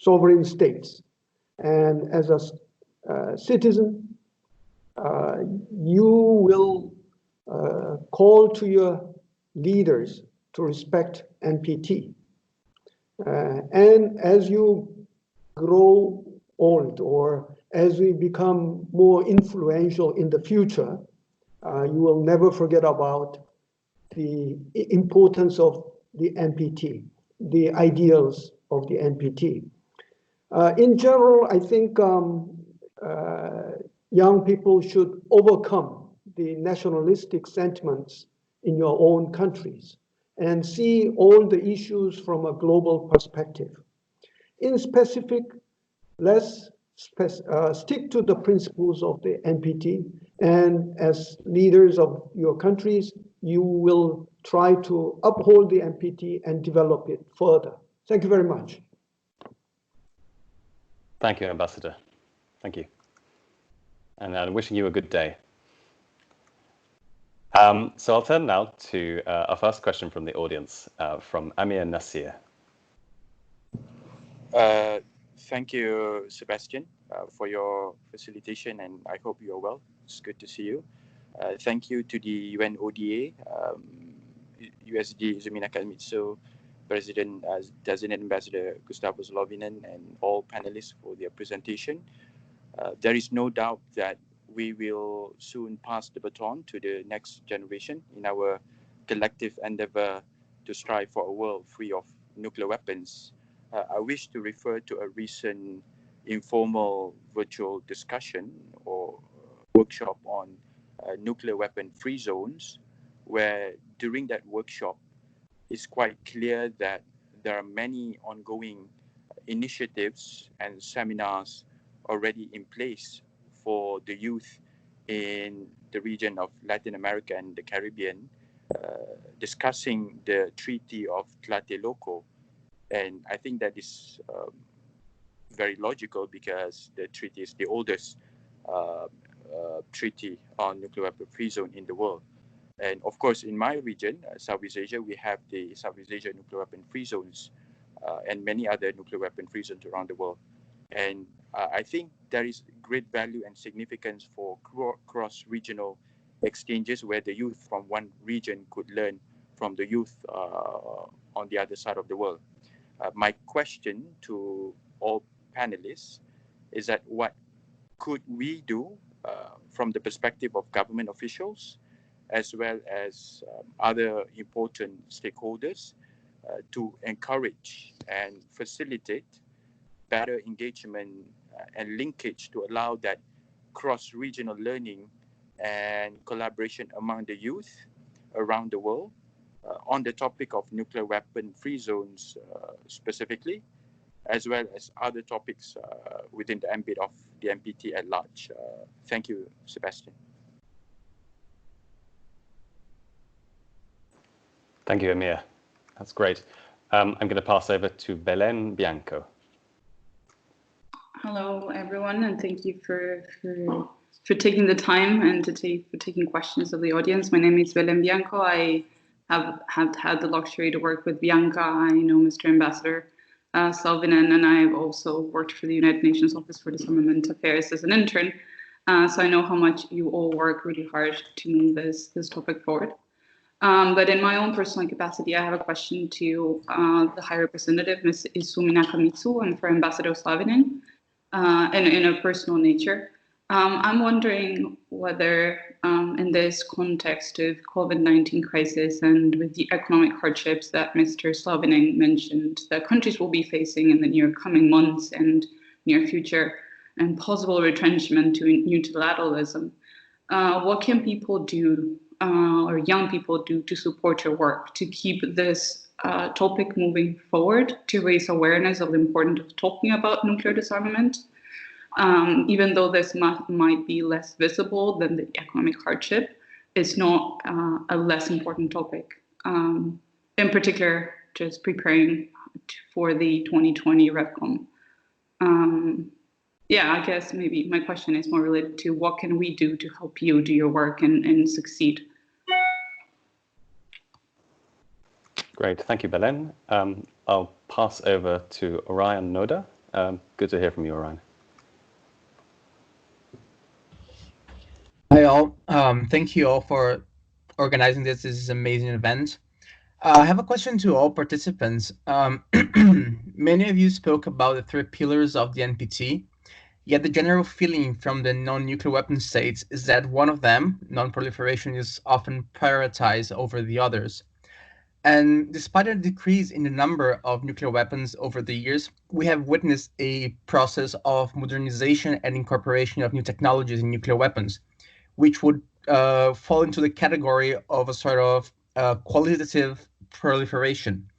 sovereign states. And as a citizen, you will call to your leaders to respect NPT. And as you grow old, or as we become more influential in the future, you will never forget about the importance of the NPT, the ideals of the NPT. In general, I think young people should overcome the nationalistic sentiments in your own countries and see all the issues from a global perspective. In specific, let's stick to the principles of the NPT, and as leaders of your countries, you will try to uphold the NPT and develop it further. Thank you very much. Thank you, Ambassador. Thank you. And I'm wishing you a good day. So I'll turn now to our first question from the audience, from Amir Nasir. Thank you, Sebastian, for your facilitation, and I hope you are well. It's good to see you. Thank you to the UN ODA, USD Zumi Nakamitsu, President Designate Ambassador Gustavo Slovinen, and all panelists for their presentation. There is no doubt that we will soon pass the baton to the next generation in our collective endeavor to strive for a world free of nuclear weapons. I wish to refer to a recent informal virtual discussion or workshop on nuclear weapon free zones, where during that workshop it's quite clear that there are many ongoing initiatives and seminars already in place for the youth in the region of Latin America and the Caribbean, discussing the Treaty of Tlatelolco. And I think that is very logical, because the treaty is the oldest treaty on nuclear weapon free zone in the world. And of course, in my region, Southeast Asia, we have the Southeast Asia nuclear weapon free zones and many other nuclear weapon free zones around the world. And I think there is great value and significance for cross-regional exchanges, where the youth from one region could learn from the youth on the other side of the world. My question to all panelists is that what could we do from the perspective of government officials, as well as other important stakeholders, to encourage and facilitate better engagement and linkage to allow that cross-regional learning and collaboration among the youth around the world on the topic of nuclear weapon free zones specifically, as well as other topics within the ambit of the NPT at large. Thank you, Sebastian. Thank you, Amir. That's great. I'm going to pass over to Belen Bianco. Hello, everyone, and thank you for taking the time and for taking questions of the audience. My name is Belen Bianco. I have had the luxury to work with Bianca. I know Mr. Ambassador Slovinen, and I have also worked for the United Nations Office for Disarmament Affairs as an intern. So I know how much you all work really hard to move this topic forward. But in my own personal capacity, I have a question to the High Representative, Ms. Izumi Nakamitsu, and for Ambassador Slovinen, and in a personal nature. I'm wondering whether in this context of COVID-19 crisis and with the economic hardships that Mr. Slovinen mentioned that countries will be facing in the near coming months and near future, and possible retrenchment to unilateralism, what can people do or young people do to support your work, to keep this topic moving forward, to raise awareness of the importance of talking about nuclear disarmament, even though this might be less visible than the economic hardship, it's not a less important topic. In particular, just preparing for the 2020 RevCom. Yeah, I guess maybe my question is more related to what can we do to help you do your work and succeed? Great, thank you, Belen. I'll pass over to Orion Noda. Good to hear from you, Orion. Hi all, thank you all for organizing this. This is an amazing event. I have a question to all participants. Many of you spoke about the 3 pillars of the NPT, yet the general feeling from the non-nuclear weapon states is that one of them, non-proliferation, is often prioritized over the others. And despite a decrease in the number of nuclear weapons over the years, we have witnessed a process of modernization and incorporation of new technologies in nuclear weapons, which would fall into the category of a sort of qualitative proliferation.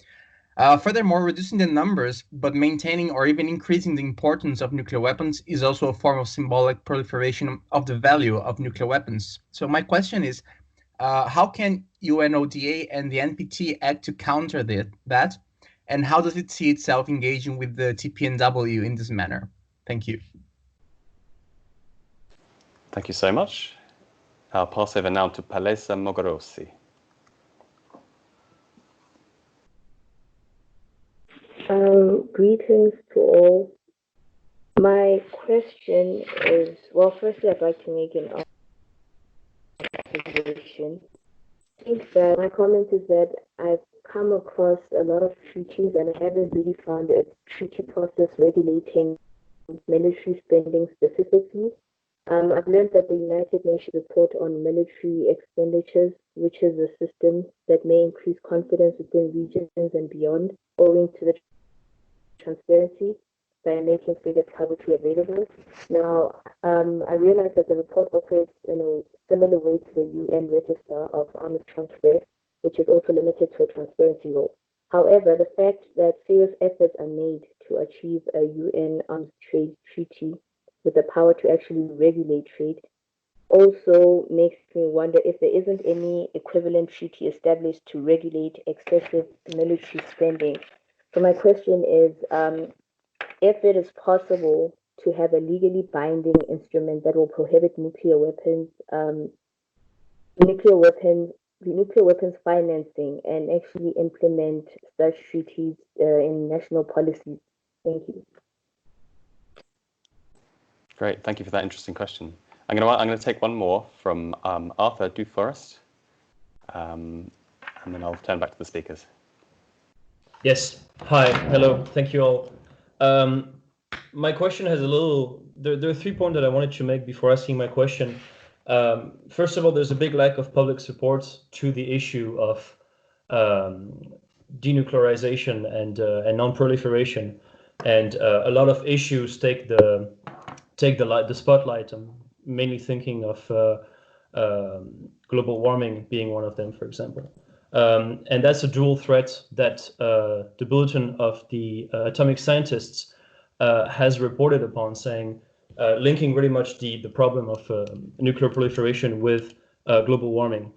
Furthermore, reducing the numbers but maintaining or even increasing the importance of nuclear weapons is also a form of symbolic proliferation of the value of nuclear weapons. So my question is, how can UNODA and the NPT act to counter that? And how does it see itself engaging with the TPNW in this manner? Thank you. Thank you so much. I'll pass over now to Palesa Mogorossi. Greetings to all. My question is, well, firstly, I'd like to make an observation. I think that my comment is that I've come across a lot of treaties and I haven't really found a treaty process regulating military spending specifically. I've learned that the United Nations report on military expenditures, which is a system that may increase confidence within regions and beyond, owing to the transparency by making figures publicly available. Now, I realize that the report operates in a similar way to the UN Register of Arms Transfer, which is also limited to a transparency role. However, the fact that serious efforts are made to achieve a UN arms trade treaty with the power to actually regulate trade also makes me wonder if there isn't any equivalent treaty established to regulate excessive military spending. So my question is, if it is possible to have a legally binding instrument that will prohibit nuclear weapons financing and actually implement such treaties in national policies. Thank you. Great, thank you for that interesting question. I'm going to take one more from Arthur Duforest, and then I'll turn back to the speakers. Yes. Hi. Hello. Thank you all. My question has a little. There are 3 points that I wanted to make before asking my question. First of all, there's a big lack of public support to the issue of denuclearization and non-proliferation, and a lot of issues take the spotlight. I'm mainly thinking of global warming being one of them, for example. And that's a dual threat that the Bulletin of the Atomic Scientists has reported upon, saying, linking very much the problem of nuclear proliferation with global warming.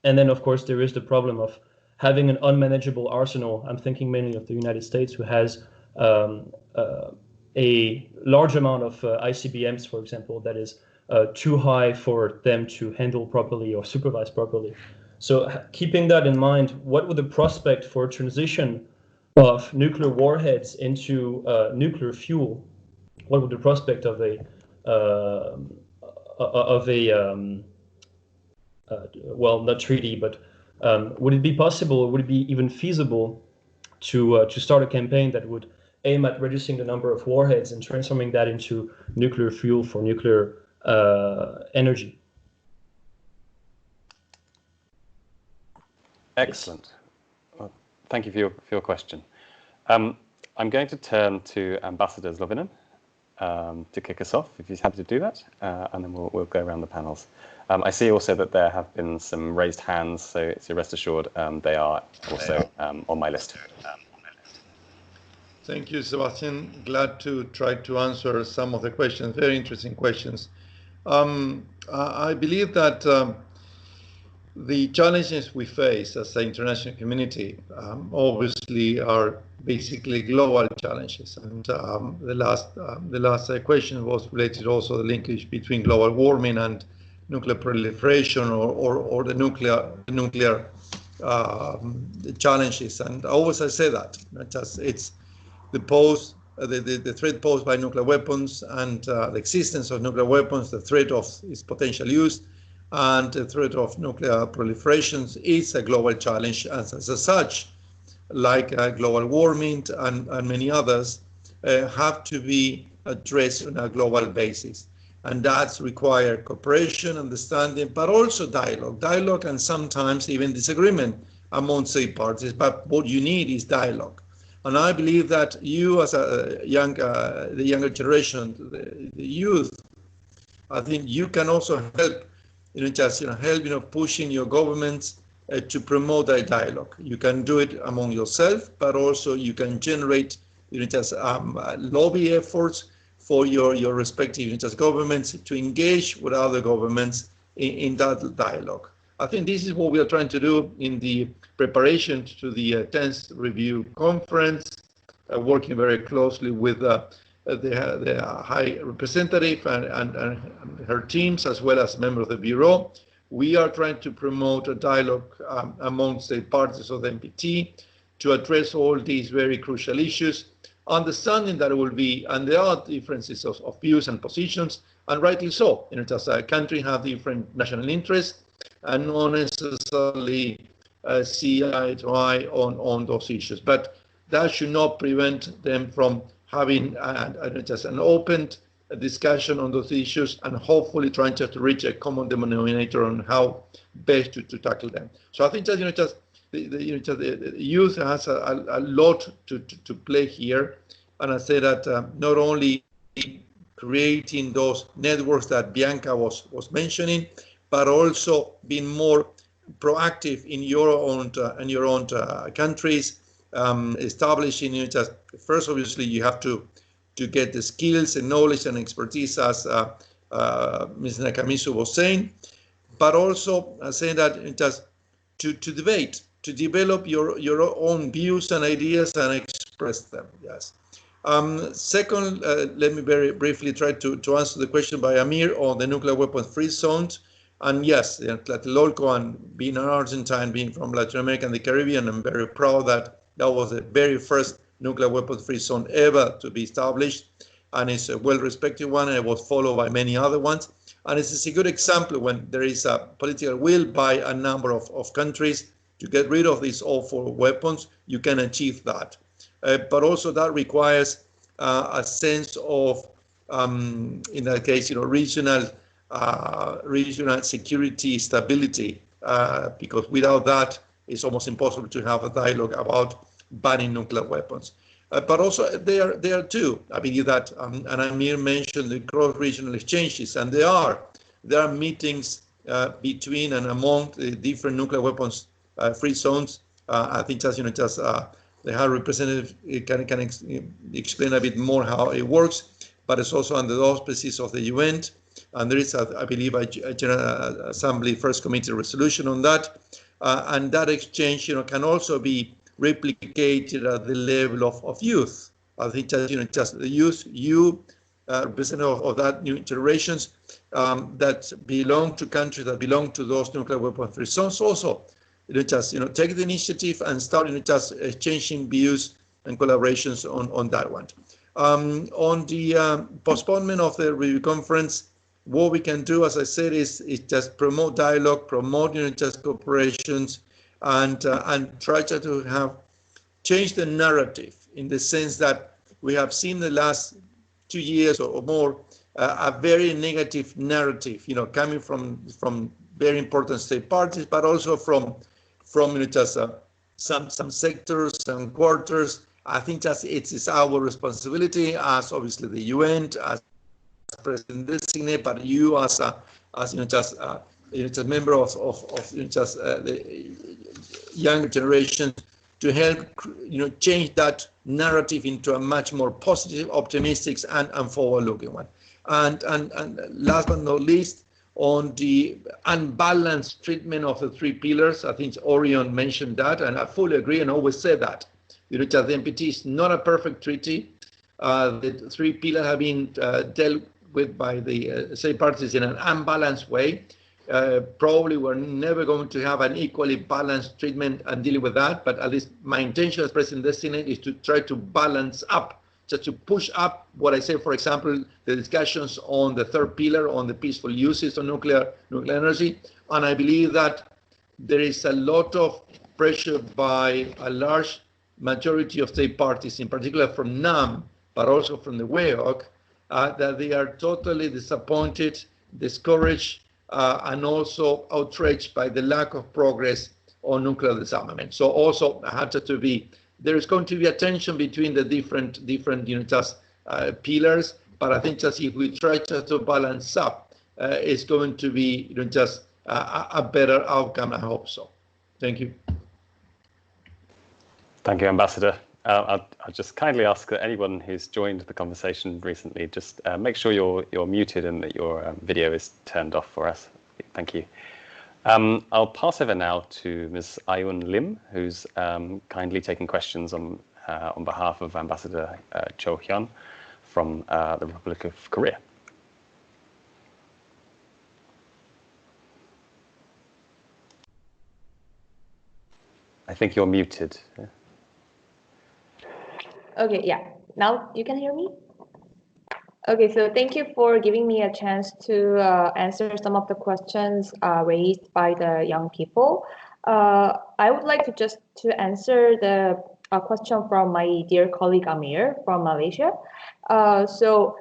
And then, of course, there is the problem of having an unmanageable arsenal. I'm thinking mainly of the United States, who has a large amount of ICBMs, for example, that is too high for them to handle properly or supervise properly. So keeping that in mind, what would the prospect for transition of nuclear warheads into nuclear fuel? What would the prospect of well, not treaty, but would it be possible, or would it be even feasible to start a campaign that would aim at reducing the number of warheads and transforming that into nuclear fuel for nuclear energy? Excellent. Well, thank you for your question. I'm going to turn to Ambassador Zlovinen to kick us off, if he's happy to do that, and then we'll go around the panels. I see also that there have been some raised hands, so rest assured they are also on my list. Thank you, Sebastian. Glad to try to answer some of the questions, very interesting questions. I believe that the challenges we face as an international community obviously are basically global challenges. And the last question was related also to the linkage between global warming and nuclear proliferation or the nuclear challenges. And always I say that, it's the threat posed by nuclear weapons and the existence of nuclear weapons, the threat of its potential use, and the threat of nuclear proliferations is a global challenge, as such, like global warming and many others, have to be addressed on a global basis. And that's require cooperation, understanding, but also dialogue and sometimes even disagreement among state parties, but what you need is dialogue. And I believe that you, as the younger generation, the youth, I think you can also help, pushing your governments to promote that dialogue. You can do it among yourself, but also you can generate, lobby efforts for your respective governments to engage with other governments in that dialogue. I think this is what we are trying to do in the preparation to the 10th review conference, working very closely with the High Representative and her teams, as well as members of the Bureau. We are trying to promote a dialogue among state parties of the NPT to address all these very crucial issues, understanding that it will be, and there are differences of views and positions, and rightly so. As a country have different national interests, and not necessarily see eye to eye on those issues. But that should not prevent them from having just an open discussion on those issues and hopefully trying to reach a common denominator on how best to tackle them. So I think that the youth has a lot to play here, and I say that not only creating those networks that Bianca was mentioning, but also being more proactive in your own countries, establishing first, obviously you have to get the skills and knowledge and expertise, as Ms. Nakamisu was saying, but also saying that to debate, to develop your own views and ideas and express them. Yes. Second, let me very briefly try to answer the question by Amir on the nuclear weapon-free zones. And yes, Tlatelolco, and being an Argentine, being from Latin America and the Caribbean, I'm very proud that that was the very first nuclear weapon-free zone ever to be established. And it's a well-respected one, and it was followed by many other ones. And it's a good example when there is a political will by a number of countries to get rid of these awful weapons, you can achieve that. But also that requires a sense of, in that case, regional security stability, because without that, it's almost impossible to have a dialogue about banning nuclear weapons. But also there too, I believe that, and Amir mentioned the cross-regional exchanges, and there are meetings between and among the different nuclear weapons free zones. I think the High Representative can explain a bit more how it works, but it's also under the auspices of the UN. And there is, I believe, a General Assembly First Committee resolution on that. And that exchange, can also be replicated at the level of youth. I think that, just the youth, you representative of that new generations that belong to countries that belong to those nuclear weapon-free zones also, take the initiative and start, exchanging views and collaborations on that one. On the postponement of the review conference, what we can do, as I said, is just promote dialogue, promote just cooperations, and try to have change the narrative in the sense that we have seen the last 2 years or more a very negative narrative, coming from very important state parties, but also from some sectors, some quarters. I think that it is our responsibility as obviously the UN, as President designate, but you as a member of the younger generation, to help change that narrative into a much more positive, optimistic, and forward-looking one. And last but not least, on the unbalanced treatment of the 3 pillars, I think Orion mentioned that, and I fully agree and always say that. The NPT is not a perfect treaty. The 3 pillars have been dealt with by the state parties in an unbalanced way. Probably we're never going to have an equally balanced treatment and dealing with that, but at least my intention as President designate is to try to balance up, just to push up what I say, for example, the discussions on the 3rd pillar on the peaceful uses of nuclear energy. And I believe that there is a lot of pressure by a large majority of state parties, in particular from NAM, but also from the WEOC, that they are totally disappointed, discouraged, and also outraged by the lack of progress on nuclear disarmament. So also had to be, there is going to be a tension between the different pillars, but I think just if we try to balance up, it's going to be just a better outcome. I hope so. Thank you. Thank you, Ambassador. I'll just kindly ask that anyone who's joined the conversation recently, just make sure you're muted and that your video is turned off for us. Thank you. I'll pass over now to Ms. Ayun Lim, who's kindly taking questions on behalf of Ambassador Cho Hyun from the Republic of Korea. I think you're muted. Okay, yeah. Now you can hear me? Okay, so thank you for giving me a chance to answer some of the questions raised by the young people. I would like to answer the question from my dear colleague Amir from Malaysia. So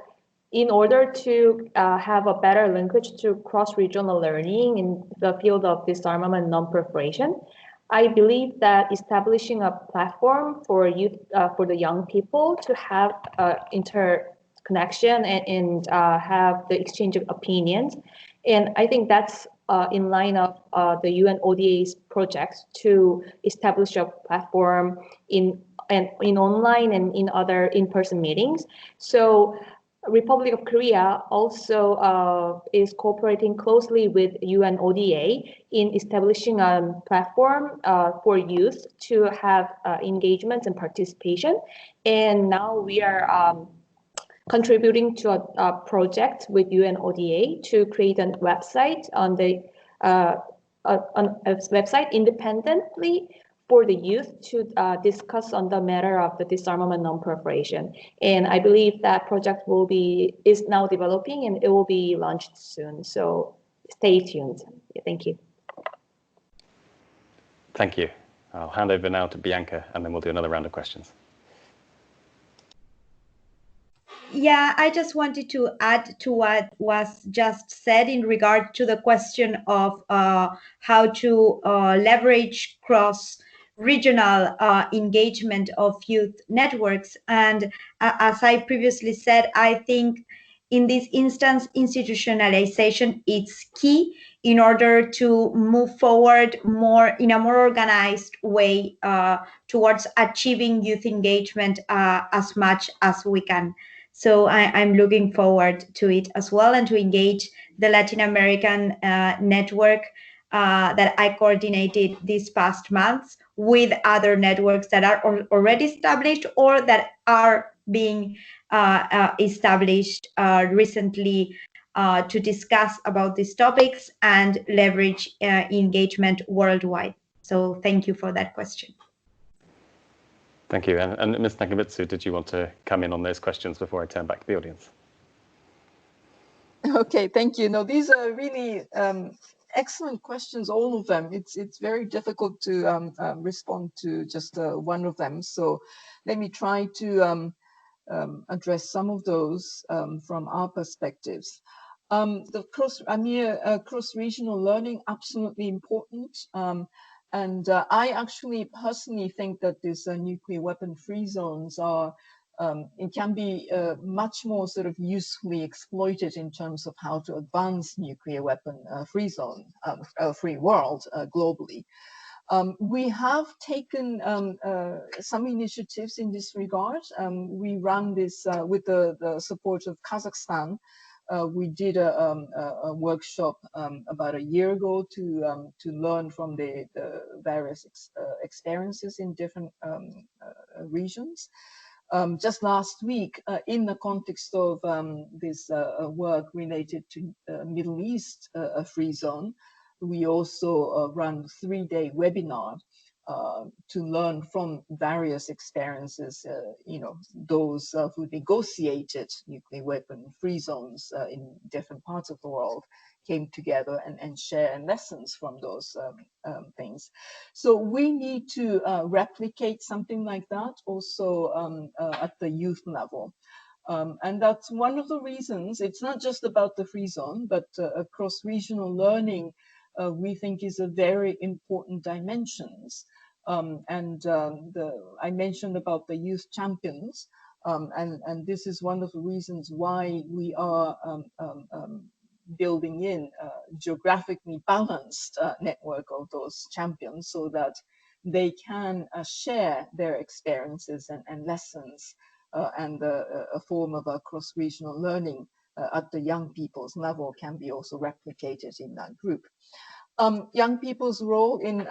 in order to have a better linkage to cross-regional learning in the field of disarmament and non-proliferation, I believe that establishing a platform for youth, for the young people to have interconnection and have the exchange of opinions. And I think that's in line of the UN ODA's projects to establish a platform in online and in other in-person meetings. So Republic of Korea also is cooperating closely with UN ODA in establishing a platform for youth to have engagement and participation. And now we are contributing to a project with UN ODA to create a website on the website independently for the youth to discuss on the matter of the disarmament non-proliferation. And I believe that project is now developing and it will be launched soon. So stay tuned. Thank you. Thank you. I'll hand over now to Bianca and then we'll do another round of questions. Yeah, I just wanted to add to what was just said in regard to the question of how to leverage cross-regional engagement of youth networks. And as I previously said, I think in this instance, institutionalization is key in order to move forward in a more organized way towards achieving youth engagement as much as we can. So I'm looking forward to it as well, and to engage the Latin American network that I coordinated these past months with other networks that are already established or that are being established recently to discuss about these topics and leverage engagement worldwide. So thank you for that question. Thank you. And Ms. Nakamitsu, did you want to come in on those questions before I turn back to the audience? Okay, thank you. No, these are really excellent questions, all of them. It's very difficult to respond to just one of them. So let me try to address some of those from our perspectives. The cross-regional learning, absolutely important. And I actually personally think that these nuclear weapon-free zones are, it can be much more sort of usefully exploited in terms of how to advance nuclear weapon-free zone, free world globally. We have taken some initiatives in this regard. We run this with the support of Kazakhstan. We did a workshop about a year ago to learn from the various experiences in different regions. Just last week, in the context of this work related to Middle East free zone, we also run a 3-day webinar to learn from various experiences, those who negotiated nuclear weapon-free zones in different parts of the world came together and share lessons from those things. So we need to replicate something like that also at the youth level. And that's one of the reasons. It's not just about the free zone, but cross-regional learning we think is a very important dimensions. I mentioned about the youth champions, and this is one of the reasons why we are building in a geographically balanced network of those champions so that they can share their experiences and lessons and a form of a cross-regional learning at the young people's level can be also replicated in that group. Young people's role in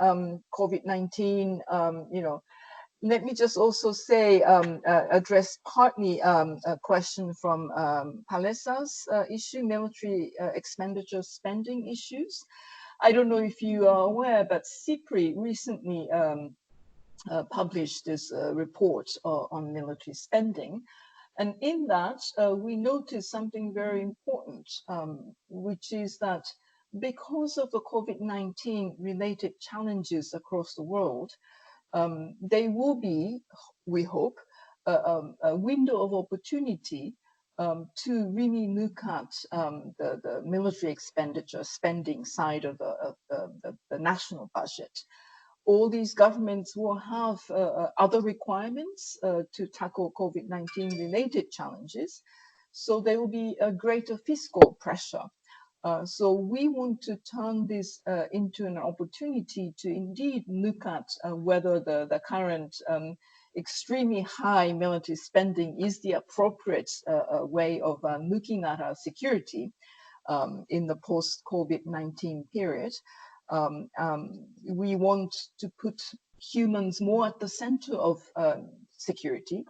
COVID-19, let me just also say, address partly a question from Palesa's issue, military expenditure spending issues. I don't know if you are aware, but CIPRI recently published this report on military spending. And in that, we noticed something very important, which is that because of the COVID-19 related challenges across the world, there will be, we hope, a window of opportunity to really look at the military expenditure spending side of the national budget. All these governments will have other requirements to tackle COVID-19 related challenges. So there will be a greater fiscal pressure. So we want to turn this into an opportunity to indeed look at whether the current extremely high military spending is the appropriate way of looking at our security in the post-COVID-19 period. We want to put humans more at the center of security.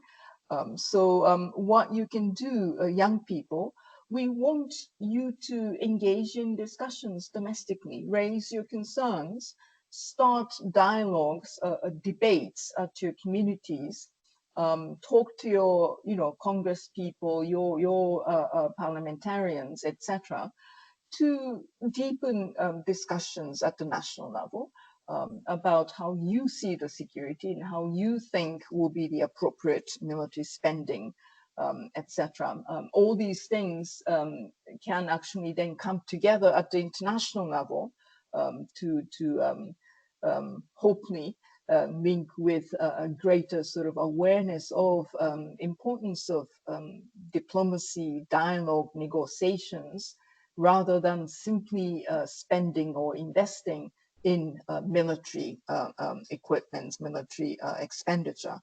So what you can do, young people, we want you to engage in discussions domestically, raise your concerns, start dialogues, debates at your communities, talk to your, Congress people, your parliamentarians, etc., to deepen discussions at the national level about how you see the security and how you think will be the appropriate military spending, etc. All these things can actually then come together at the international level to hopefully link with a greater sort of awareness of importance of diplomacy, dialogue, negotiations, rather than simply spending or investing in military equipment, military expenditure.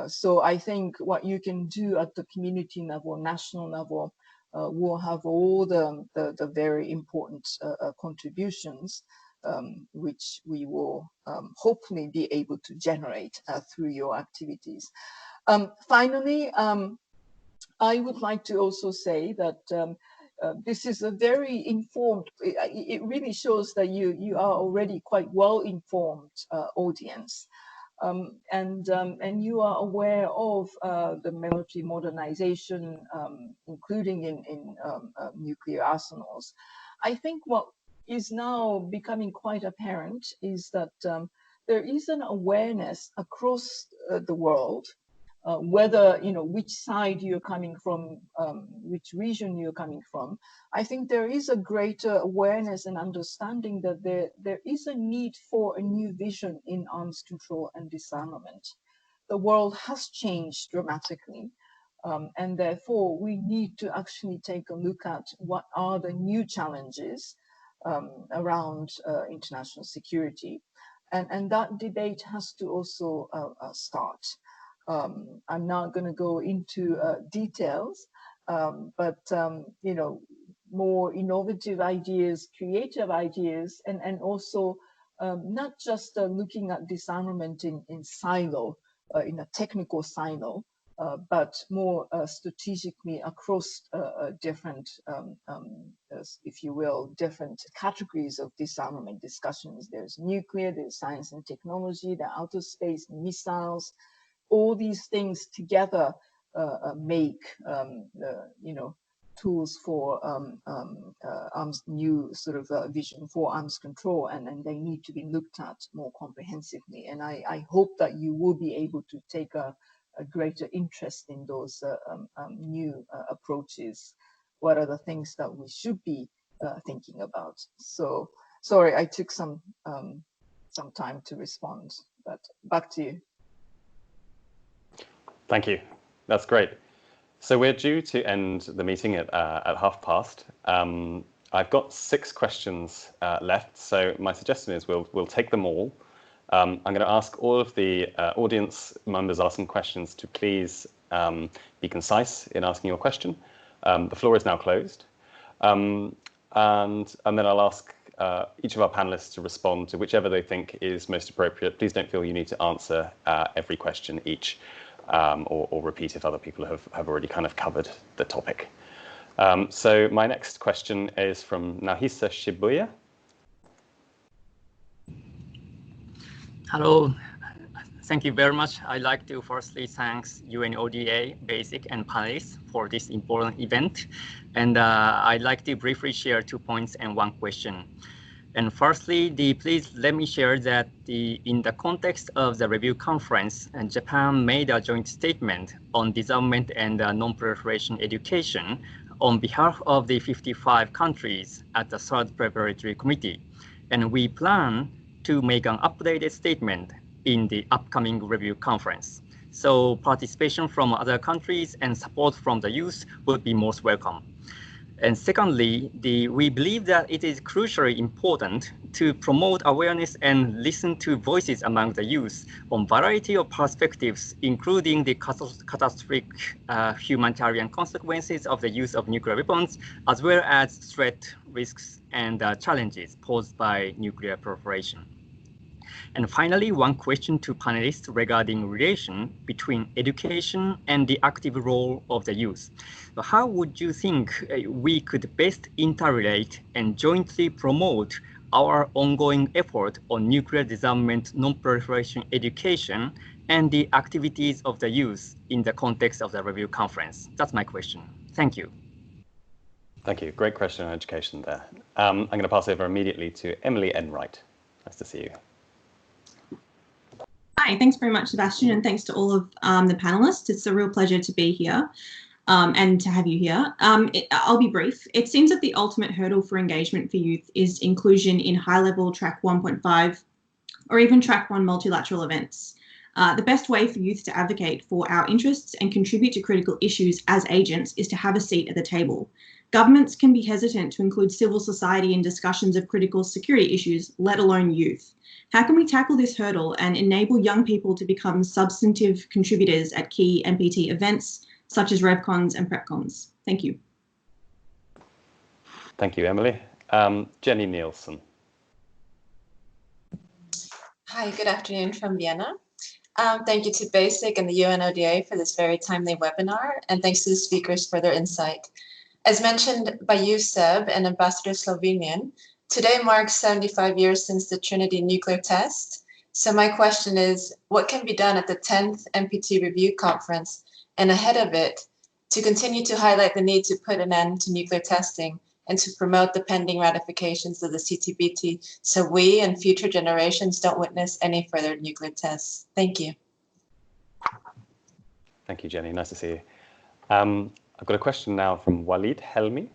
So I think what you can do at the community level, national level, will have all the very important contributions which we will hopefully be able to generate through your activities. Finally, I would like to also say that this is a very informed, it really shows that you are already quite well-informed audience. And you are aware of the military modernization, including in nuclear arsenals. I think what is now becoming quite apparent is that there is an awareness across the world, whether, which side you're coming from, which region you're coming from. I think there is a greater awareness and understanding that there is a need for a new vision in arms control and disarmament. The world has changed dramatically, and therefore we need to actually take a look at what are the new challenges around international security. And that debate has to also start. I'm not going to go into details, but more innovative ideas, creative ideas, and also not just looking at disarmament in silo, in a technical silo, but more strategically across different, if you will, different categories of disarmament discussions. There's nuclear, there's science and technology, there are outer space, missiles. All these things together make tools for arms, new sort of vision for arms control, and they need to be looked at more comprehensively. And I hope that you will be able to take a greater interest in those new approaches. What are the things that we should be thinking about? So Sorry, I took some time to respond, but back to you. Thank you. That's great. So we're due to end the meeting at past. I've got 6 questions left, so my suggestion is we'll take them all. I'm going to ask all of the audience members asking questions to please be concise in asking your question. The floor is now closed. And then I'll ask each of our panelists to respond to whichever they think is most appropriate. Please don't feel you need to answer every question each, or repeat if other people have already kind of covered the topic. So my next question is from Nahisa Shibuya. Hello, thank you very much. I'd like to firstly thank UNODA, BASIC, and panelists for this important event. And I'd like to briefly share 2 points and 1 question. And firstly, please let me share that in the context of the review conference, Japan made a joint statement on disarmament and non-proliferation education on behalf of the 55 countries at the 3rd Preparatory Committee. And we plan to make an updated statement in the upcoming review conference. So participation from other countries and support from the youth would be most welcome. And secondly, we believe that it is crucially important to promote awareness and listen to voices among the youth on variety of perspectives, including the catastrophic humanitarian consequences of the use of nuclear weapons, as well as threat, risks, and challenges posed by nuclear proliferation. And finally, 1 question to panelists regarding relation between education and the active role of the youth. So how would you think we could best interrelate and jointly promote our ongoing effort on nuclear disarmament, non-proliferation education, and the activities of the youth in the context of the review conference? That's my question. Thank you. Thank you. Great question on education there. I'm going to pass over immediately to Emily Enright. Nice to see you. Hi, thanks very much, Sebastian, and thanks to all of the panelists. It's a real pleasure to be here and to have you here. I'll be brief. It seems that the ultimate hurdle for engagement for youth is inclusion in high-level track 1.5 or even track 1 multilateral events. The best way for youth to advocate for our interests and contribute to critical issues as agents is to have a seat at the table. Governments can be hesitant to include civil society in discussions of critical security issues, let alone youth. How can we tackle this hurdle and enable young people to become substantive contributors at key NPT events, such as RevCons and PrepCons? Thank you. Thank you, Emily. Jenny Nielsen. Hi, good afternoon from Vienna. Thank you to BASIC and the UNODA for this very timely webinar, and thanks to the speakers for their insight. As mentioned by you, Seb, and Ambassador Slovenian, today marks 75 years since the Trinity nuclear test. So my question is, what can be done at the 10th NPT review conference and ahead of it to continue to highlight the need to put an end to nuclear testing and to promote the pending ratifications of the CTBT so we and future generations don't witness any further nuclear tests? Thank you. Thank you, Jenny. Nice to see you. I've got a question now from Walid Helmi.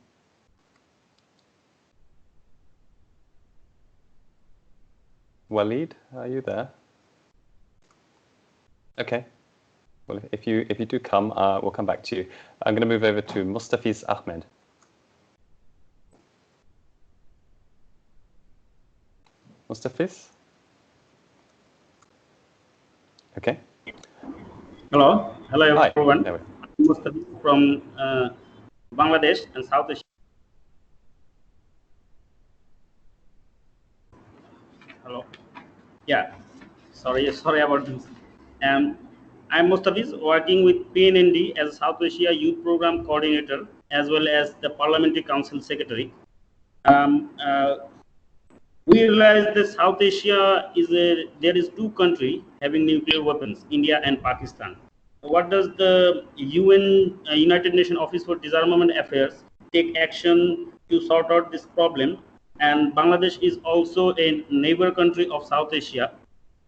Walid, are you there? Okay. Well, if you do come, we'll come back to you. I'm going to move over to Mustafiz Ahmed. Mustafiz? Okay. Hello. Hello, Hi. everyone. There Mustafiz from Bangladesh and South Asia. Hello. Yeah. Sorry about this. I'm Mustafiz, working with PNND as a South Asia Youth Program Coordinator, as well as the Parliamentary Council Secretary. We realize that South Asia there is 2 countries having nuclear weapons, India and Pakistan. What does the United Nations Office for Disarmament Affairs take action to sort out this problem? And Bangladesh is also a neighbor country of South Asia,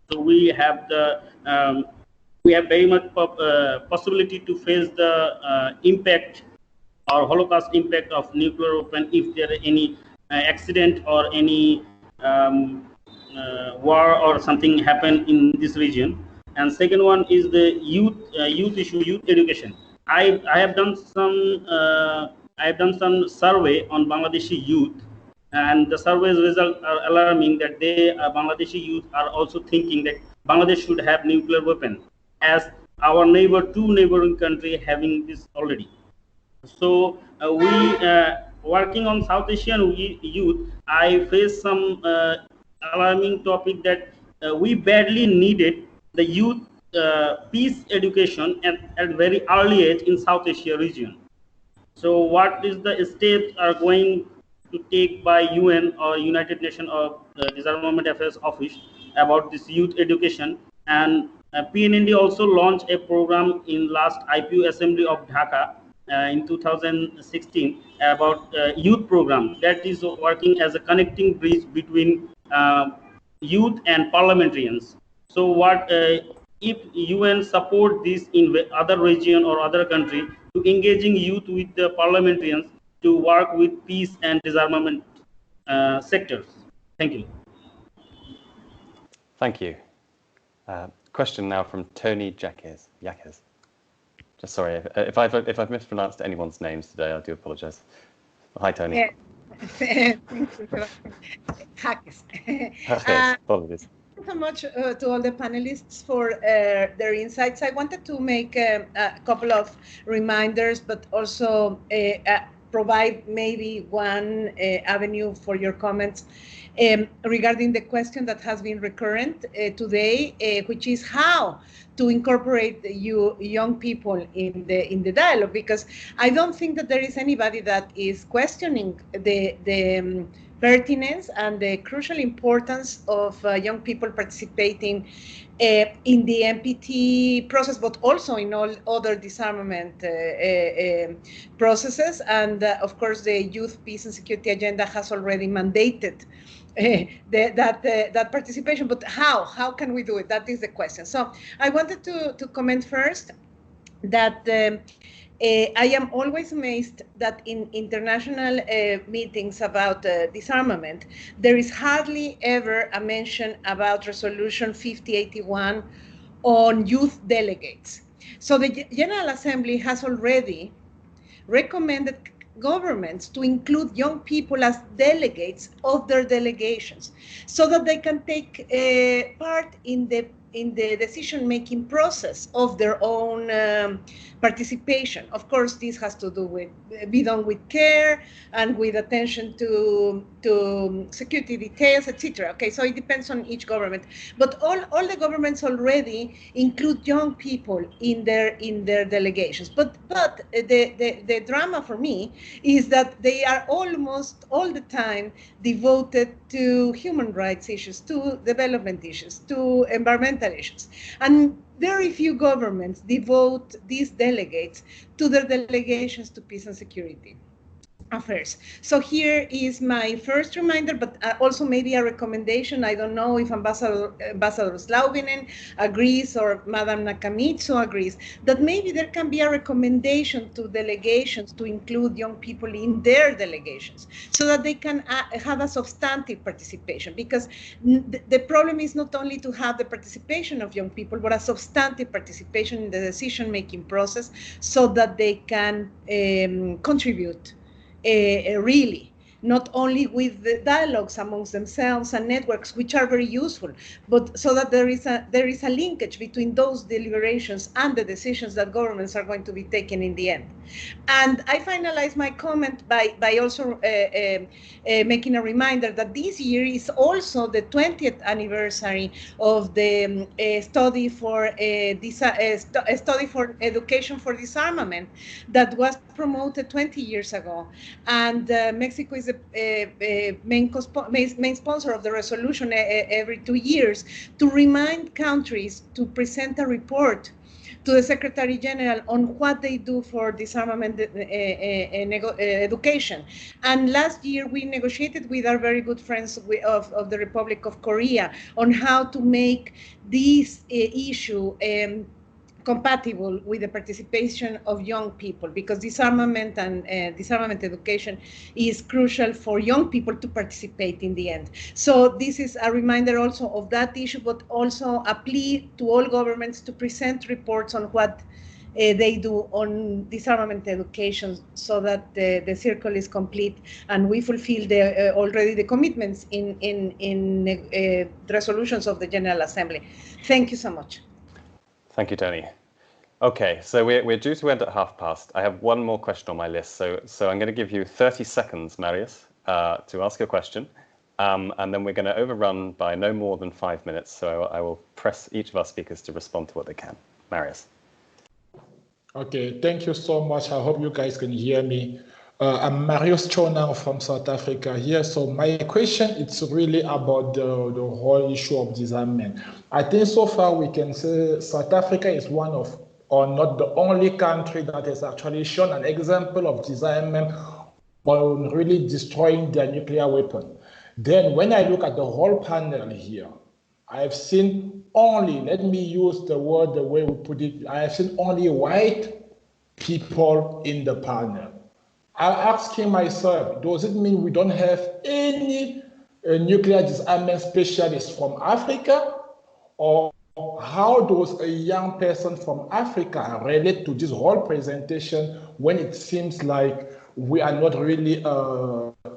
so we have very much possibility to face the impact or Holocaust impact of nuclear weapon if there are any accident or any war or something happen in this region. And second one is the youth issue, youth education. I have done some survey on Bangladeshi youth, and the survey's results are alarming that Bangladeshi youth are also thinking that Bangladesh should have nuclear weapon, as our two neighboring country having this already. So we working on South Asian youth, I faced some alarming topic that we badly needed the youth peace education at very early age in South Asia region. So what is the steps are going to take by UN or United Nations or the Disarmament Affairs Office about this youth education? And PNND also launched a program in last IPU Assembly of Dhaka in 2016 about youth program that is working as a connecting bridge between youth and parliamentarians. So what if UN support this in other region or other country to engaging youth with the parliamentarians to work with peace and disarmament sectors? Thank you. Thank you. Question now from Tony Jaquez. Just sorry if I've mispronounced anyone's names today. I do apologise. Hi, Tony. Yeah. Thank you. Apologies. Thank you so much to all the panelists for their insights. I wanted to make a couple of reminders, but also provide maybe one avenue for your comments regarding the question that has been recurrent today, which is how to incorporate young people in the dialogue, because I don't think that there is anybody that is questioning the pertinence and the crucial importance of young people participating in the NPT process, but also in all other disarmament processes. And of course, the Youth, Peace and Security Agenda has already mandated that participation. But how can we do it? That is the question. So I wanted to comment first that I am always amazed that in international meetings about disarmament, there is hardly ever a mention about Resolution 5081 on youth delegates. So the General Assembly has already recommended governments to include young people as delegates of their delegations so that they can take part in the decision-making process of their own participation. Of course, this has to be done with care and with attention to security details, etc. Okay, so it depends on each government. But all the governments already include young people in their delegations. But the drama for me is that they are almost all the time devoted to human rights issues, to development issues, to environmental issues. And very few governments devote these delegates to their delegations to peace and security affairs. So here is my first reminder, but also maybe a recommendation. I don't know if Ambassador Slauvinen agrees or Madam Nakamitsu agrees, that maybe there can be a recommendation to delegations to include young people in their delegations so that they can have a substantive participation, because the problem is not only to have the participation of young people, but a substantive participation in the decision-making process so that they can contribute really, not only with the dialogues amongst themselves and networks, which are very useful, but so that there is a linkage between those deliberations and the decisions that governments are going to be taking in the end. And I finalize my comment by also making a reminder that this year is also the 20th anniversary of the study for education for disarmament that was promoted 20 years ago. And Mexico is the main sponsor of the resolution every 2 years to remind countries to present a report to the Secretary General on what they do for disarmament education. And last year we negotiated with our very good friends of the Republic of Korea on how to make this issue compatible with the participation of young people, because disarmament and disarmament education is crucial for young people to participate in the end. So this is a reminder also of that issue, but also a plea to all governments to present reports on what they do on disarmament education, so that the circle is complete and we fulfill already the commitments in resolutions of the General Assembly. Thank you so much. Thank you, Tony. Okay, so we're due to end at past. I have one more question on my list, so I'm going to give you 30 seconds, Marius, to ask your question, and then we're going to overrun by no more than 5 minutes. So I will press each of our speakers to respond to what they can. Marius. Okay, thank you so much. I hope you guys can hear me. I'm Marius Chonang from South Africa here. So my question is really about the whole issue of disarmament. I think so far we can say South Africa is one of, or not the only country that has actually shown an example of disarmament on really destroying their nuclear weapon. Then when I look at the whole panel here, I've seen only, let me use the word the way we put it, I have seen only white people in the panel. I'm asking myself, does it mean we don't have any nuclear disarmament specialists from Africa? Or how does a young person from Africa relate to this whole presentation when it seems like we are not really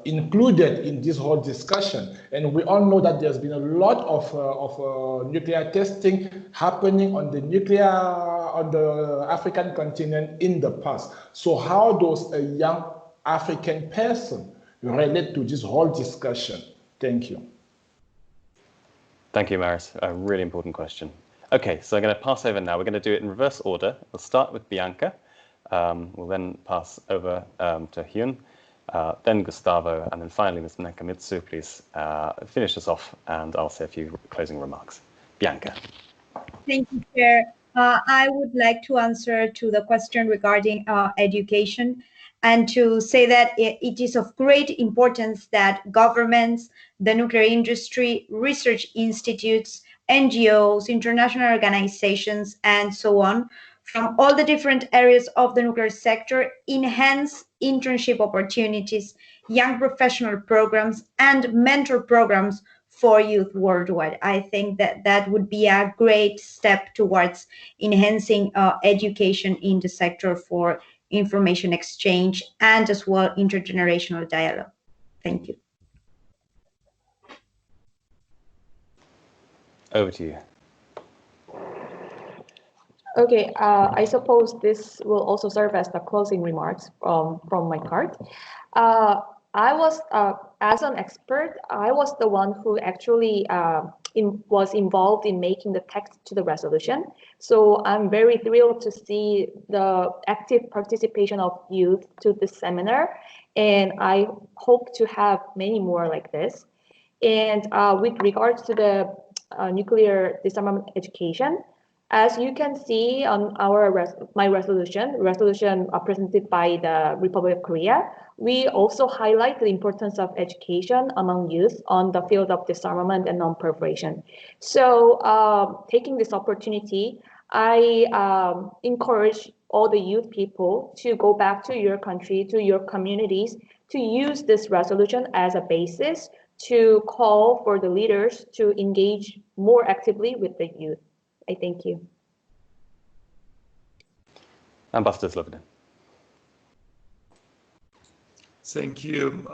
included in this whole discussion? And we all know that there's been a lot of nuclear testing happening on the African continent in the past. So how does a young African person relate to this whole discussion? Thank you. Thank you, Marius. A really important question. Okay, so I'm going to pass over now. We're going to do it in reverse order. We'll start with Bianca. We'll then pass over to Hyun, then Gustavo, and then finally Ms. Nakamitsu. Please finish us off, and I'll say a few closing remarks. Bianca. Thank you, Chair. I would like to answer to the question regarding education, and to say that it is of great importance that governments, the nuclear industry, research institutes, NGOs, international organizations, and so on, from all the different areas of the nuclear sector, enhance internship opportunities, young professional programs, and mentor programs for youth worldwide. I think that that would be a great step towards enhancing education in the sector for information exchange and as well intergenerational dialogue. Thank you. Over to you. Okay, I suppose this will also serve as the closing remarks from my part. I was, as an expert, I was the one who actually was involved in making the text to the resolution. So I'm very thrilled to see the active participation of youth to this seminar. And I hope to have many more like this. And with regards to the nuclear disarmament education, as you can see on my resolution presented by the Republic of Korea, we also highlight the importance of education among youth on the field of disarmament and non-proliferation. So taking this opportunity, I encourage all the youth people to go back to your country, to your communities, to use this resolution as a basis to call for the leaders to engage more actively with the youth. I thank you. Ambassador Slobodan. Thank you.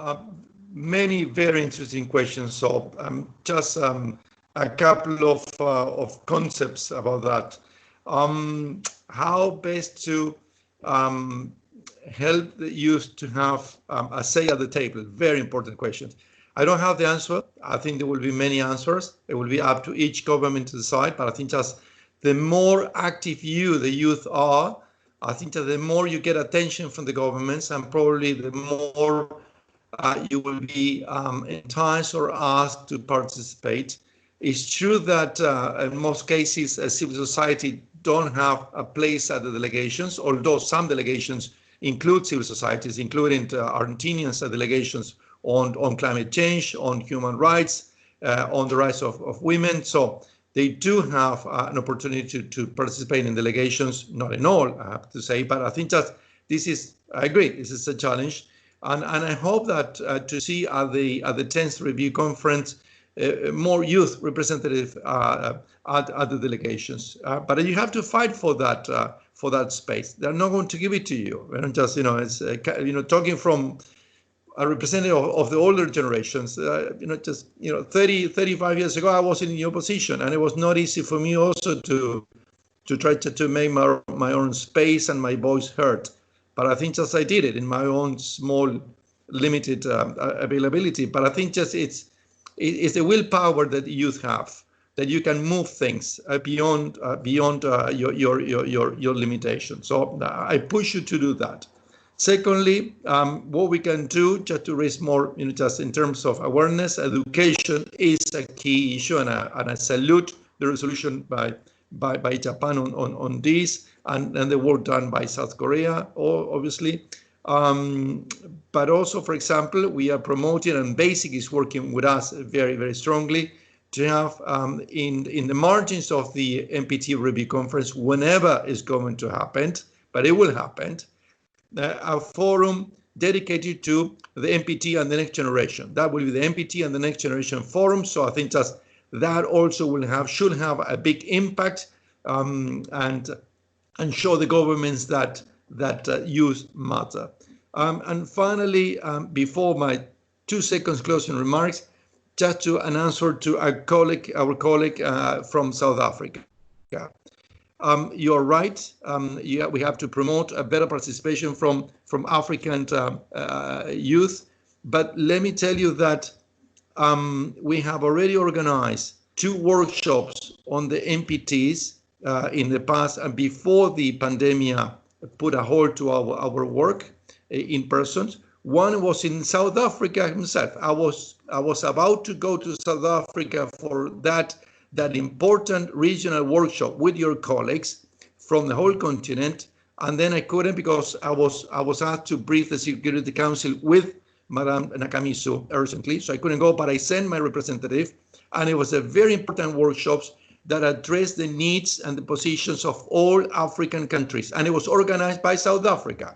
Many very interesting questions. So just a couple of concepts about that. How best to help the youth to have a say at the table? Very important questions. I don't have the answer. I think there will be many answers. It will be up to each government to decide. But I think just the more active the youth are, I think that the more you get attention from the governments, and probably the more you will be enticed or asked to participate. It's true that in most cases, civil society don't have a place at the delegations, although some delegations include civil societies, including Argentinians delegations on climate change, on human rights, on the rights of women. So they do have an opportunity to participate in delegations, not in all, I have to say, but I think that this is, I agree, this is a challenge. And I hope that to see at the 10th review conference, more youth representative at the delegations. But you have to fight for that space. They're not going to give it to you. We're not just, it's, talking from a representative of the older generations, 30, 35 years ago, I was in your position, and it was not easy for me also to try to make my own space and my voice heard. But I think just I did it in my own small, limited availability. But I think just it's the willpower that youth have, that you can move things beyond your limitations. So I push you to do that. Secondly, what we can do just to raise more, just in terms of awareness, education is a key issue, and I salute the resolution by Japan on this, and the work done by South Korea, obviously. But also, for example, we are promoting, and BASIC is working with us very, very strongly to have in the margins of the NPT review conference, whenever it's going to happen, but it will happen, a forum dedicated to the NPT and the next generation. That will be the NPT and the next generation forum. So I think just that also should have a big impact and show the governments that youth matter. And finally, before my 2 seconds closing remarks, just to an answer to our colleague from South Africa. You're right. We have to promote a better participation from African youth. But let me tell you that we have already organized 2 workshops on the NPTs in the past, and before the pandemic put a halt to our work in person. One was in South Africa himself. I was about to go to South Africa for that important regional workshop with your colleagues from the whole continent, and then I couldn't because I was asked to brief the Security Council with Madame Nakamisu urgently, so I couldn't go, but I sent my representative, and it was a very important workshops that addressed the needs and the positions of all African countries, and it was organized by South Africa.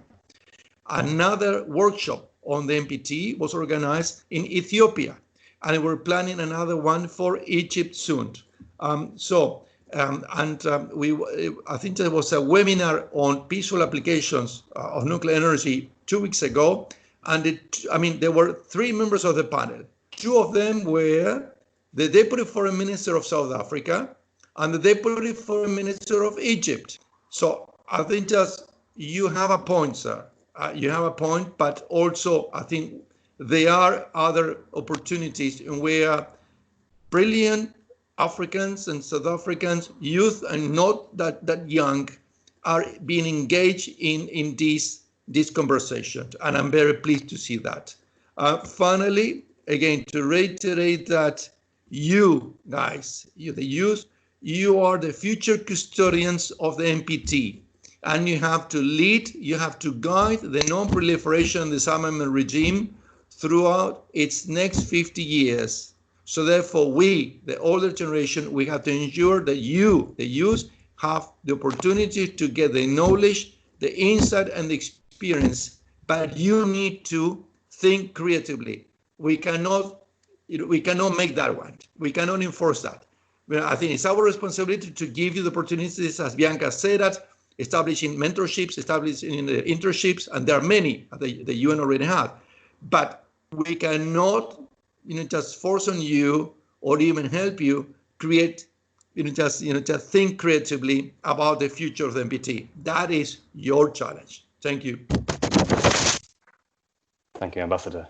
Another workshop on the NPT was organized in Ethiopia, and we're planning another one for Egypt soon. I think there was a webinar on peaceful applications of nuclear energy 2 weeks ago, and there were 3 members of the panel. 2 of them were the Deputy Foreign Minister of South Africa and the Deputy Foreign Minister of Egypt. So I think just you have a point, sir. You have a point, but also I think there are other opportunities in where brilliant Africans and South Africans, youth and not that young, are being engaged in this conversation, and I'm very pleased to see that. Finally, again, to reiterate that you guys, the youth, you are the future custodians of the NPT. And you have to lead, you have to guide the non-proliferation and disarmament regime throughout its next 50 years. So therefore, we, the older generation, we have to ensure that you, the youth, have the opportunity to get the knowledge, the insight, and the experience. But you need to think creatively. We cannot make that one. We cannot enforce that. I think it's our responsibility to give you the opportunities, as Bianca said, that establishing mentorships, establishing internships, and there are many the UN already has. But we cannot, just force on you or even help you create, just think creatively about the future of the NPT. That is your challenge. Thank you. Thank you, Ambassador.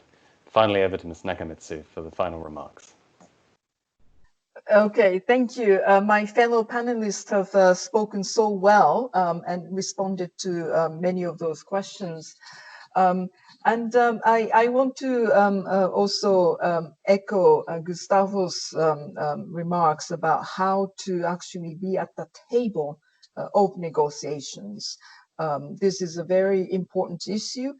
Finally, over to Ms. Nakamitsu for the final remarks. Okay, thank you. My fellow panelists have spoken so well and responded to many of those questions. I want to also echo Gustavo's remarks about how to actually be at the table of negotiations. This is a very important issue.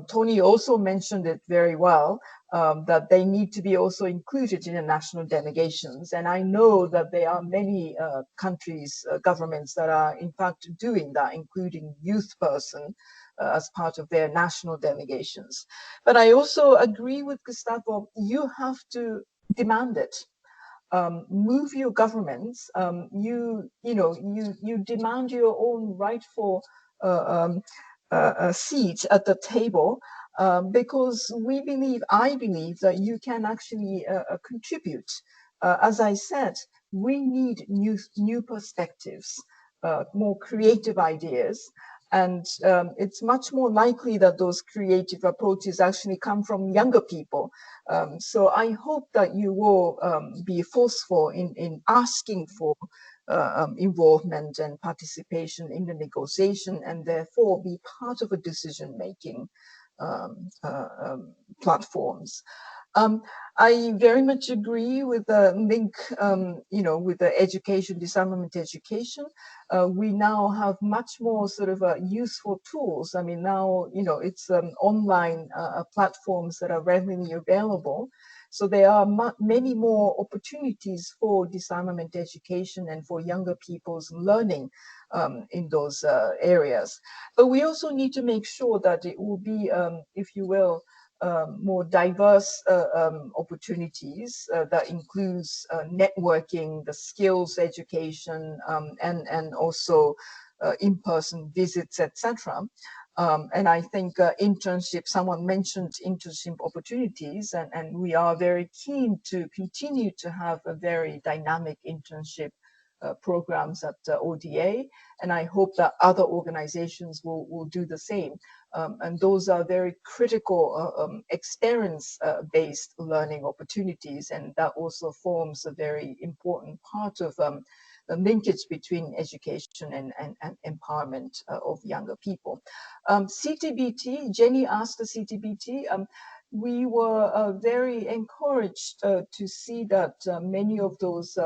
Tony also mentioned it very well, that they need to be also included in the national delegations. And I know that there are many countries, governments that are in fact doing that, including youth person as part of their national delegations. But I also agree with Gustavo, you have to demand it. Move your governments. You demand your own rightful seat at the table, because I believe that you can actually contribute. As I said, we need new perspectives, more creative ideas. And it's much more likely that those creative approaches actually come from younger people. So I hope that you will be forceful in asking for involvement and participation in the negotiation, and therefore be part of a decision-making platforms. I very much agree with the link, with the education, disarmament education. We now have much more sort of useful tools. I mean, now, it's online platforms that are readily available. So there are many more opportunities for disarmament education and for younger people's learning in those areas. But we also need to make sure that it will be, if you will, more diverse opportunities that includes networking, the skills education, and also in-person visits, etc. And I think internship, someone mentioned internship opportunities, and we are very keen to continue to have a very dynamic internship programs at ODA, and I hope that other organizations will do the same. And those are very critical experience-based learning opportunities, and that also forms a very important part of the linkage between education and empowerment of younger people. CTBT, Jenny asked the CTBT, we were very encouraged to see that many of those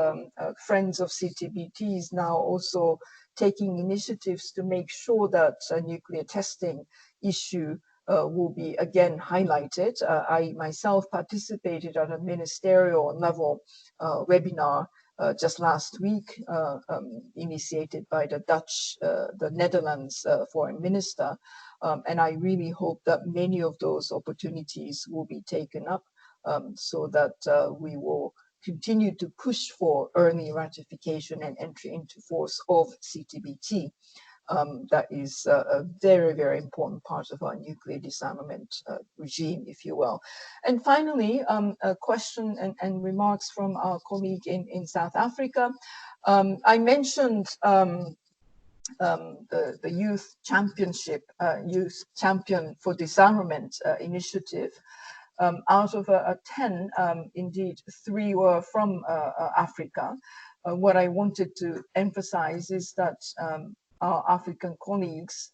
friends of CTBTs now also taking initiatives to make sure that nuclear testing issue will be again highlighted. I myself participated at a ministerial level webinar just last week, initiated by the Netherlands foreign minister. And I really hope that many of those opportunities will be taken up so that we will continue to push for early ratification and entry into force of CTBT. That is a very, very important part of our nuclear disarmament regime, if you will. And finally, a question and remarks from our colleague in South Africa. I mentioned the Youth Championship, Youth Champion for Disarmament initiative. Out of 10, indeed, 3 were from Africa. What I wanted to emphasize is that our African colleagues,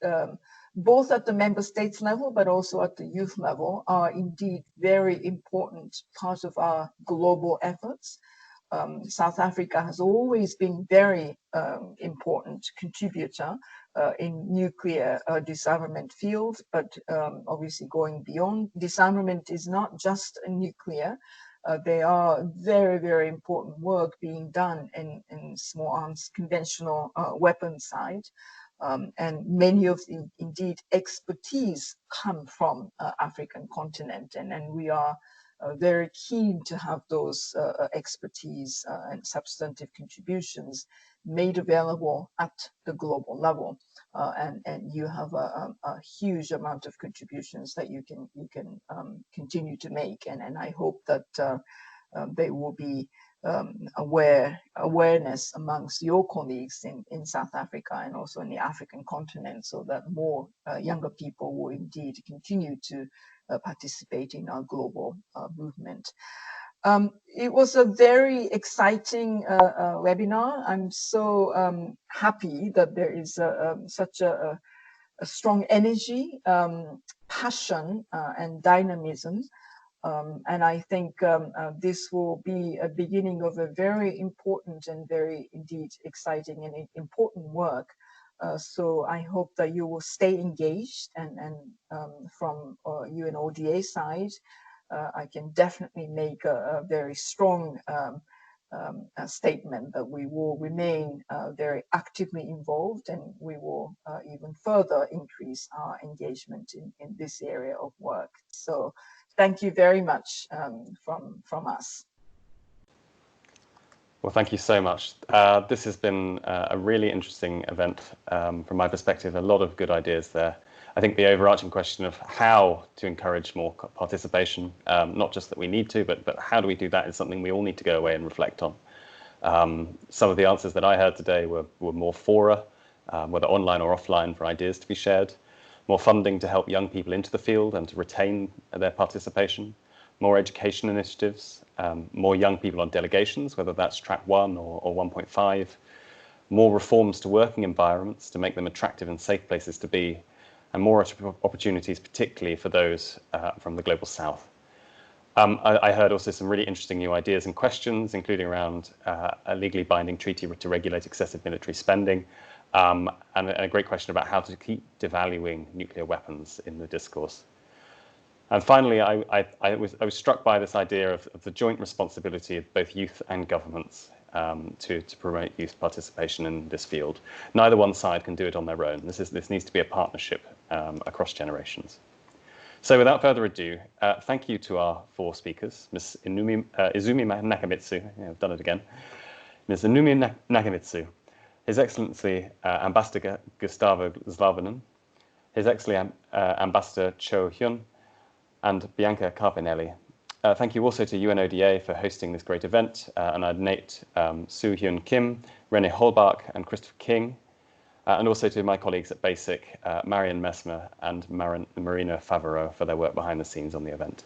both at the member states level, but also at the youth level, are indeed very important part of our global efforts. South Africa has always been very important contributor in nuclear disarmament field, but obviously going beyond. Disarmament is not just a nuclear. There are very, very important work being done in small arms conventional weapons side. And many of the indeed expertise come from African continent, and we are very keen to have those expertise and substantive contributions made available at the global level. And you have a huge amount of contributions that you can continue to make, and I hope that there will be awareness amongst your colleagues in South Africa and also in the African continent, so that more younger people will indeed continue to participate in our global movement. It was a very exciting webinar. I'm so happy that there is such a strong energy, passion, and dynamism. And I think this will be a beginning of a very important and very indeed exciting and important work So I hope that you will stay engaged, and from UNODA side, I can definitely make a very strong a statement that we will remain very actively involved, and we will even further increase our engagement in this area of work. So thank you very much from us. Well, thank you so much. This has been a really interesting event from my perspective. A lot of good ideas there. I think the overarching question of how to encourage more participation, not just that we need to, but how do we do that, is something we all need to go away and reflect on. Some of the answers that I heard today were more fora, whether online or offline, for ideas to be shared, more funding to help young people into the field and to retain their participation, more education initiatives, more young people on delegations, whether that's track 1 or 1.5, more reforms to working environments to make them attractive and safe places to be, and more opportunities, particularly for those from the Global South. I heard also some really interesting new ideas and questions, including around a legally binding treaty to regulate excessive military spending, and a great question about how to keep devaluing nuclear weapons in the discourse. And finally, I was struck by this idea of the joint responsibility of both youth and governments to promote youth participation in this field. Neither one side can do it on their own. This needs to be a partnership across generations. So without further ado, thank you to our 4 speakers, Ms. Izumi Nakamitsu, I've done it again, Ms. Izumi Nakamitsu, His Excellency Ambassador Gustavo Zlavanen, His Excellency Ambassador Cho Hyun, and Bianca Carbonelli. Thank you also to UNODA for hosting this great event, and I'd note Soo Hyun Kim, Rene Holbach, and Christopher King, and also to my colleagues at BASIC, Marion Messmer and Marina Favreau, for their work behind the scenes on the event.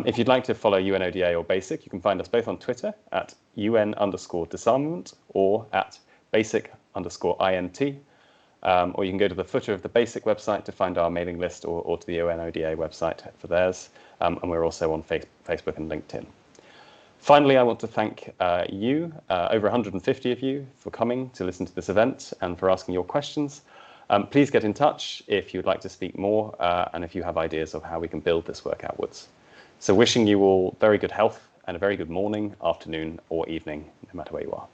If you'd like to follow UNODA or BASIC, you can find us both on Twitter at UN_disarmament or at BASIC_INT, or you can go to the footer of the BASIC website to find our mailing list, or to the UNODA website for theirs, and we're also on Facebook and LinkedIn. Finally, I want to thank you, over 150 of you, for coming to listen to this event and for asking your questions. Please get in touch if you'd like to speak more, and if you have ideas of how we can build this work outwards. So wishing you all very good health and a very good morning, afternoon, or evening, no matter where you are.